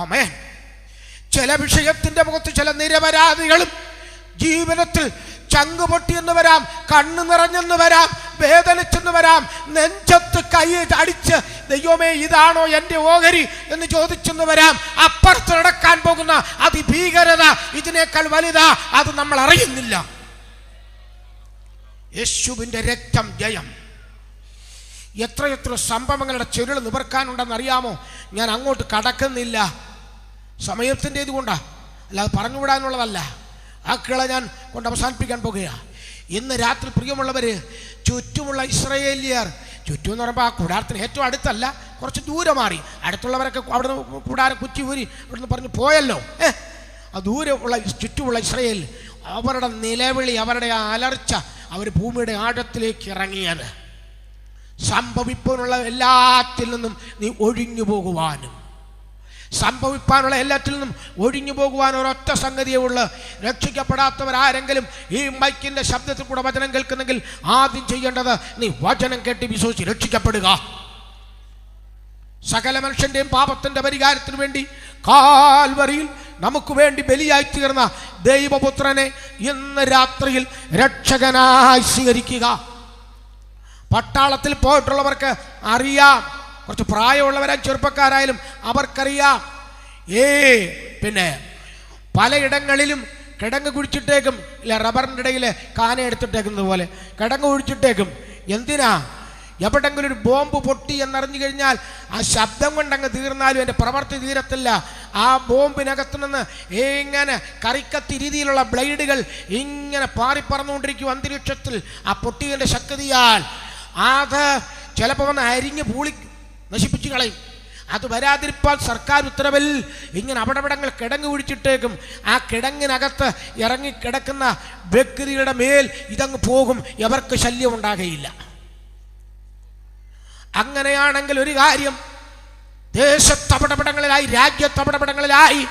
ആമേൻ. ചില വിഷയത്തിൻ്റെ മുഖത്ത് ചില നിരപരാധികളും ജീവിതത്തിൽ ചങ്കുപൊട്ടിയെന്ന് വരാം, കണ്ണ് നിറഞ്ഞെന്ന് വരാം, വേദനിച്ചെന്ന് വരാം, നെഞ്ചത്ത് കൈ അടിച്ച് ദൈവമേ ഇതാണോ എൻ്റെ ഓഹരി എന്ന് ചോദിച്ചെന്ന് വരാം. അപ്പുറത്ത് നടക്കാൻ പോകുന്ന അതിഭീകരത ഇതിനേക്കാൾ വലുതാ, അത് നമ്മൾ അറിയുന്നില്ല. യേശുവിൻ്റെ രക്തം ജയം. എത്രയെത്ര സംഭവങ്ങളുടെ ചുരുൾ നിവർക്കാനുണ്ടെന്നറിയാമോ? ഞാൻ അങ്ങോട്ട് കടക്കുന്നില്ല, സമയത്തിൻ്റെ ഇതുകൊണ്ടാണ്, അല്ലാതെ പറഞ്ഞുവിടാനുള്ളതല്ല. ആക്കളെ ഞാൻ കൊണ്ട് അവസാനിപ്പിക്കാൻ പോകുകയാണ്. ഇന്ന് രാത്രി പ്രിയമുള്ളവർ, ചുറ്റുമുള്ള ഇസ്രായേലിയർ, ചുറ്റും എന്ന് പറയുമ്പോൾ ആ കൂടാരത്തിന് ഏറ്റവും അടുത്തല്ല, കുറച്ച് ദൂരെ മാറി, അടുത്തുള്ളവരൊക്കെ അവിടെ നിന്ന് കൂടാരം കുറ്റി ഊരി ഇവിടുന്ന് പറഞ്ഞ് പോയല്ലോ. ആ ദൂരെ ഉള്ള ചുറ്റുമുള്ള ഇസ്രായേൽ, അവരുടെ നിലവിളി, അവരുടെ ആ അലർച്ച, അവർ ഭൂമിയുടെ ആഴത്തിലേക്ക് ഇറങ്ങിയത്. സംഭവിക്കാനുള്ള എല്ലാത്തിൽ നിന്നും നീ ഒഴിഞ്ഞു പോകുവാനും, സംഭവിക്കാനുള്ള എല്ലാത്തിൽ നിന്നും ഒഴിഞ്ഞു പോകുവാൻ ഒരൊറ്റ സംഗതിയേ ഉള്ളൂ. രക്ഷിക്കപ്പെടാത്തവരാരെങ്കിലും ഈ മൈക്കിൻ്റെ ശബ്ദത്തിൽ കൂടെ വചനം കേൾക്കുന്നെങ്കിൽ ആദ്യം ചെയ്യേണ്ടത് നീ വചനം കേട്ട് വിശ്വസിച്ച് രക്ഷിക്കപ്പെടുക. സകല മനുഷ്യൻ്റെയും പാപത്തിൻ്റെ പരിഹാരത്തിന് വേണ്ടി കാൽവരിയിൽ നമുക്ക് വേണ്ടി ബലിയായി തീർന്ന ദൈവപുത്രനെ ഇന്ന് രാത്രിയിൽ രക്ഷകനായി സ്വീകരിക്കുക. പട്ടാളത്തിൽ പോയിട്ടുള്ളവർക്ക് അറിയാം, കുറച്ച് പ്രായമുള്ളവരായും ചെറുപ്പക്കാരായാലും അവർക്കറിയാം. പിന്നെ പലയിടങ്ങളിലും കിടങ്ങ് കുഴിച്ചിട്ടേക്കും, ഇല്ല റബ്ബറിൻ്റെ ഇടയിൽ കാന എടുത്തിട്ടേക്കുന്നത് പോലെ കിടങ്ങ് കുഴിച്ചിട്ടേക്കും. എന്തിനാ? എവിടെങ്കിലും ഒരു ബോംബ് പൊട്ടി എന്നറിഞ്ഞു കഴിഞ്ഞാൽ ആ ശബ്ദം കൊണ്ടങ്ങ് തീർന്നാലും എൻ്റെ പ്രവൃത്തി തീരത്തില്ല. ആ ബോംബിനകത്തു നിന്ന് ഇങ്ങനെ കറിക്കത്തി രീതിയിലുള്ള ബ്ലേഡുകൾ ഇങ്ങനെ പാറിപ്പറന്നുകൊണ്ടിരിക്കും അന്തരീക്ഷത്തിൽ. ആ പൊട്ടിയതിൻ്റെ ശക്തിയാൽ അത് ചിലപ്പോൾ വന്ന് അരിഞ്ഞ് പൂളി നശിപ്പിച്ച് കളയും. അത് വരാതിരിപ്പാൻ സർക്കാർ ഉത്തരവിൽ ഇങ്ങനെ അവിടവിടങ്ങൾ കിടങ്ങ് പിടിച്ചിട്ടേക്കും. ആ കിടങ്ങിനകത്ത് ഇറങ്ങിക്കിടക്കുന്ന വ്യക്തിയുടെ മേൽ ഇതങ്ങ് പോകും, എവർക്ക് ശല്യം ഉണ്ടാകുകയില്ല. അങ്ങനെയാണെങ്കിൽ ഒരു കാര്യം, ദേശത്തപടപടങ്ങളിലായി, രാജ്യത്തപടപടങ്ങളിലായി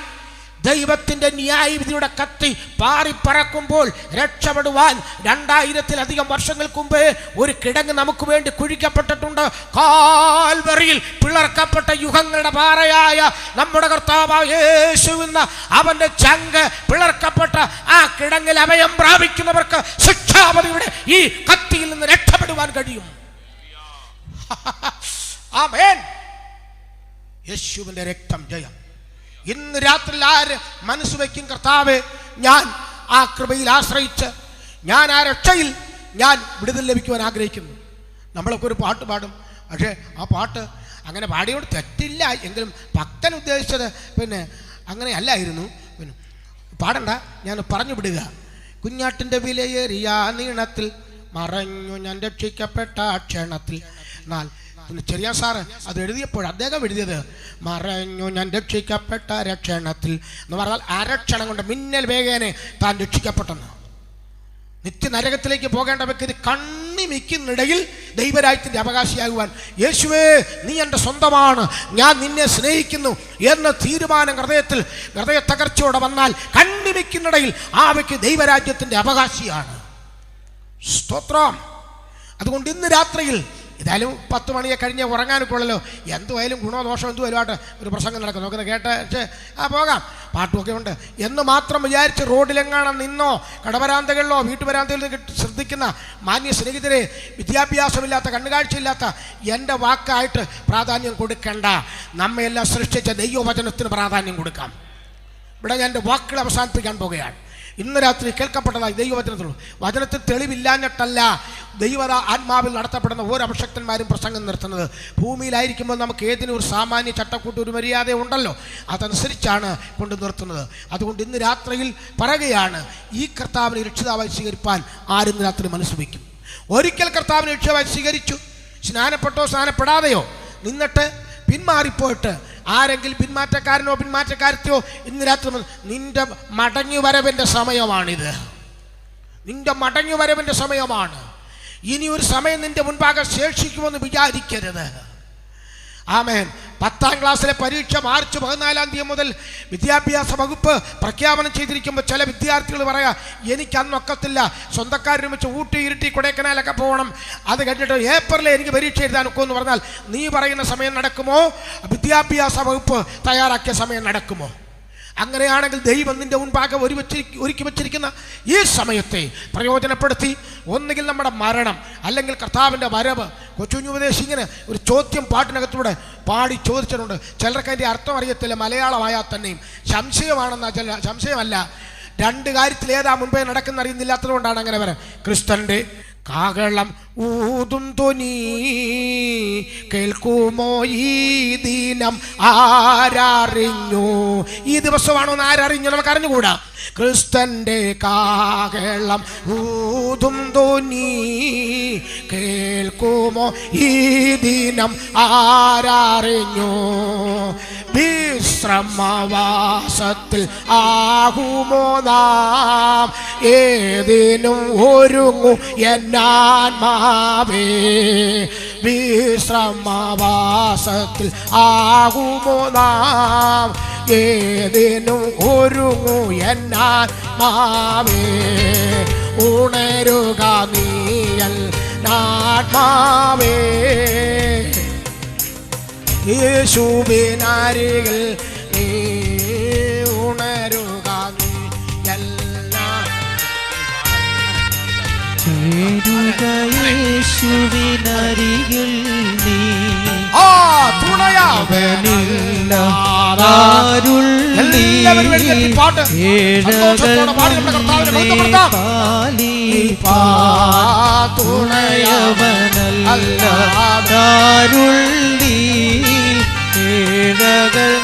ദൈവത്തിൻ്റെ ന്യായവിധിയുടെ കത്തി പാറിപ്പറക്കുമ്പോൾ രക്ഷപ്പെടുവാൻ 2000-ലധികം വർഷങ്ങൾക്ക് മുമ്പേ ഒരു കിടങ്ങ് നമുക്ക് വേണ്ടി കുഴിക്കപ്പെട്ടിട്ടുണ്ട്. കാൽവറിയിൽ പിളർക്കപ്പെട്ട യുഗങ്ങളുടെ പാറയായ നമ്മുടെ കർത്താവായ യേശുവെന്ന അവൻ്റെ ചങ്ക് പിളർക്കപ്പെട്ട ആ കിടങ്ങിൽ അഭയം പ്രാപിക്കുന്നവർക്ക് ശിക്ഷാപതിയുടെ ഈ കത്തിയിൽ നിന്ന് രക്ഷപ്പെടുവാൻ കഴിയും. ആമേൻ. യേശുവിൻ്റെ രക്തം ജയം. ഇന്ന് രാത്രി ആര് മനസ്സ് വയ്ക്കും, കർത്താവേ ഞാൻ ആ കൃപയിൽ ആശ്രയിച്ച് ഞാൻ ആ രക്ഷയിൽ ഞാൻ വിടുതൽ ലഭിക്കുവാൻ ആഗ്രഹിക്കുന്നു. നമ്മളൊക്കെ ഒരു പാട്ട് പാടും, പക്ഷേ ആ പാട്ട് അങ്ങനെ പാടിയോട് തെറ്റില്ല, എങ്കിലും ഭക്തൻ ഉദ്ദേശിച്ചത് പിന്നെ അങ്ങനെ അല്ലായിരുന്നു. പിന്നെ പാടണ്ട, ഞാൻ പറഞ്ഞു വിടുക. കുഞ്ഞാട്ടിൻ്റെ വിലയേറിയ നീളത്തിൽ മറഞ്ഞു ഞാൻ രക്ഷിക്കപ്പെട്ട ക്ഷണത്തിൽ. എന്നാൽ പിന്നെ ചെറിയ സാറ് അത് എഴുതിയപ്പോൾ അദ്ദേഹം എഴുതിയത് മറഞ്ഞു ഞാൻ രക്ഷിക്കപ്പെട്ട രക്ഷണത്തിൽ എന്ന് പറഞ്ഞാൽ അരക്ഷണം കൊണ്ട് മിന്നൽ വേഗേനെ താൻ രക്ഷിക്കപ്പെട്ടെന്ന്. നിത്യനരകത്തിലേക്ക് പോകേണ്ട വ്യക്തി കണ്ണിമിക്കുന്നിടയിൽ ദൈവരാജ്യത്തിൻ്റെ അവകാശിയാകുവാൻ, യേശുവേ നീ എൻ്റെ സ്വന്തമാണ്, ഞാൻ നിന്നെ സ്നേഹിക്കുന്നു എന്ന തീരുമാനം ഹൃദയ തകർച്ചയോടെ വന്നാൽ കണ്ണിമിക്കുന്നിടയിൽ ആ വ്യക്തി ദൈവരാജ്യത്തിൻ്റെ അവകാശിയാണ്. സ്തോത്രം. അതുകൊണ്ട് ഇന്ന് രാത്രിയിൽ ഏതായാലും 10 മണിയെ കഴിഞ്ഞ് ഉറങ്ങാനൊക്കെ ഉള്ളല്ലോ, എന്തുമായാലും ഗുണോ ദോഷം എന്തുമായാലും ആട്ടെ, ഒരു പ്രസംഗം നടക്കും, നോക്കുന്നത് കേട്ട് പോകാം, പാട്ടുമൊക്കെ ഉണ്ട് എന്ന് മാത്രം വിചാരിച്ച് റോഡിലെങ്ങാണം നിന്നോ കടവരാന്തകളിലോ വീട്ടുവരാന്തകളിലോ ശ്രദ്ധിക്കുന്ന മാന്യ സ്നേഹിതരെ, വിദ്യാഭ്യാസമില്ലാത്ത കണ്ണുകാഴ്ചയില്ലാത്ത എൻ്റെ വാക്കായിട്ട് പ്രാധാന്യം കൊടുക്കേണ്ട. നമ്മയെല്ലാം സൃഷ്ടിച്ച ദൈവവചനത്തിന് പ്രാധാന്യം കൊടുക്കാം. ഇവിടെ ഞാൻ എൻ്റെ വാക്കുകൾ അവസാനിപ്പിക്കാൻ പോകുകയാണ്. ഇന്ന് രാത്രി കേൾക്കപ്പെട്ടതായി ദൈവവചനത്തിലുള്ളൂ. വചനത്തിൽ തെളിവില്ലാഞ്ഞിട്ടല്ല ദൈവത ആത്മാവിൽ നടത്തപ്പെടുന്ന ഓരോ അഭിഷക്തന്മാരും പ്രസംഗം നിർത്തുന്നത്. ഭൂമിയിലായിരിക്കുമ്പോൾ നമുക്ക് ഏതിനും ഒരു സാമാന്യ ചട്ടക്കൂട്ട്, ഒരു മര്യാദ ഉണ്ടല്ലോ, അതനുസരിച്ചാണ് കൊണ്ടു നിർത്തുന്നത്. അതുകൊണ്ട് ഇന്ന് രാത്രിയിൽ പറയുകയാണ്, ഈ കർത്താവിനെ രക്ഷിതാവായി സ്വീകരിപ്പാൻ ആരും രാത്രി മനസ്സ് വയ്ക്കും. ഒരിക്കൽ കർത്താവിനെ രക്ഷിതാവായി സ്വീകരിച്ചു, സ്നാനപ്പെട്ടോ സ്നാനപ്പെടാതെയോ നിന്നിട്ട് പിന്മാറിപ്പോയിട്ട് ആരെങ്കിലും പിന്മാറ്റക്കാരനോ പിന്മാറ്റക്കാരത്തെയോ ഇന്ന് രാത്രി നിന്റെ മടങ്ങിവരവിൻ്റെ സമയമാണിത്. നിന്റെ മടങ്ങിവരവിൻ്റെ സമയമാണ്. ഇനി ഒരു സമയം നിന്റെ മുൻപാകെ ശേഷിക്കുമെന്ന് വിചാരിക്കരുത്. ആമേൻ. 10ാം ക്ലാസ്സിലെ പരീക്ഷ മാർച്ച് 14-ാം തീയതി മുതൽ വിദ്യാഭ്യാസ വകുപ്പ് പ്രഖ്യാപനം ചെയ്തിരിക്കുമ്പോൾ ചില വിദ്യാർത്ഥികൾ പറയാം, എനിക്ക് അന്നൊക്കത്തില്ല, സ്വന്തക്കാരൊരുമിച്ച് ഊട്ടി ഇരുട്ടി കൊടൈക്കനാലൊക്കെ പോകണം, അത് കഴിഞ്ഞിട്ട് ഏപ്രിലിൽ എനിക്ക് പരീക്ഷ എഴുതാനൊക്കെ എന്ന് പറഞ്ഞാൽ നീ പറയുന്ന സമയം നടക്കുമോ? വിദ്യാഭ്യാസ വകുപ്പ് തയ്യാറാക്കിയ സമയം നടക്കുമോ? അങ്ങനെയാണെങ്കിൽ ദൈവം നിന്റെ മുൻപാകെ ഒരുക്കി വച്ചിരിക്കുന്ന ഈ സമയത്തെ പ്രയോജനപ്പെടുത്തി ഒന്നുകിൽ നമ്മുടെ മരണം അല്ലെങ്കിൽ കർത്താവിൻ്റെ വരവ്. കൊച്ചുകുഞ്ഞുപദേശി ഇങ്ങനെ ഒരു ചോദ്യം പാട്ടിനകത്തൂടെ പാടി ചോദിച്ചിട്ടുണ്ട്. ചിലർക്ക് അതിൻ്റെ അർത്ഥം അറിയത്തില്ല, മലയാളമായാൽ തന്നെയും സംശയമാണെന്ന സംശയമല്ല, 2 കാര്യത്തിൽ ഏതാ മുൻപേ നടക്കുന്ന അറിയുന്നില്ലാത്തത് കൊണ്ടാണ് അങ്ങനെ വരാം. ക്രിസ്തൻ്റെ കാഹളം ഊതും ധ്വനി കേൾക്കുമോ ഈ ദിനം ആരറിഞ്ഞു? ഈ ദിവസമാണോ എന്ന് ആരറിഞ്ഞു? നമുക്ക് അറിഞ്ഞുകൂടാ. ക്രിസ്തൻ്റെ കാഹളം ഊതും ധ്വനി കേൾക്കുമോ ഈ ദിനം ആരറിഞ്ഞു? വിശ്രമവാസത്തിൽ ആകുമോ നാം? ഏതിനും ഒരുങ്ങു എന്നാത്മാവേ. വിശ്രമവാസത്തിൽ ആകുമോ നാം? ഏതിനും ഒരുങ്ങു എന്നാത്മാവേ. ഉണരുക നീയൽ ആത്മാവേ, യേശുവിനരികിൽ നീ ഉണരുക നീ എല്ലാം. യേശുവിനരികിൽ നീ തുണയവനല്ലാരുള്ളി ഏഴകൾ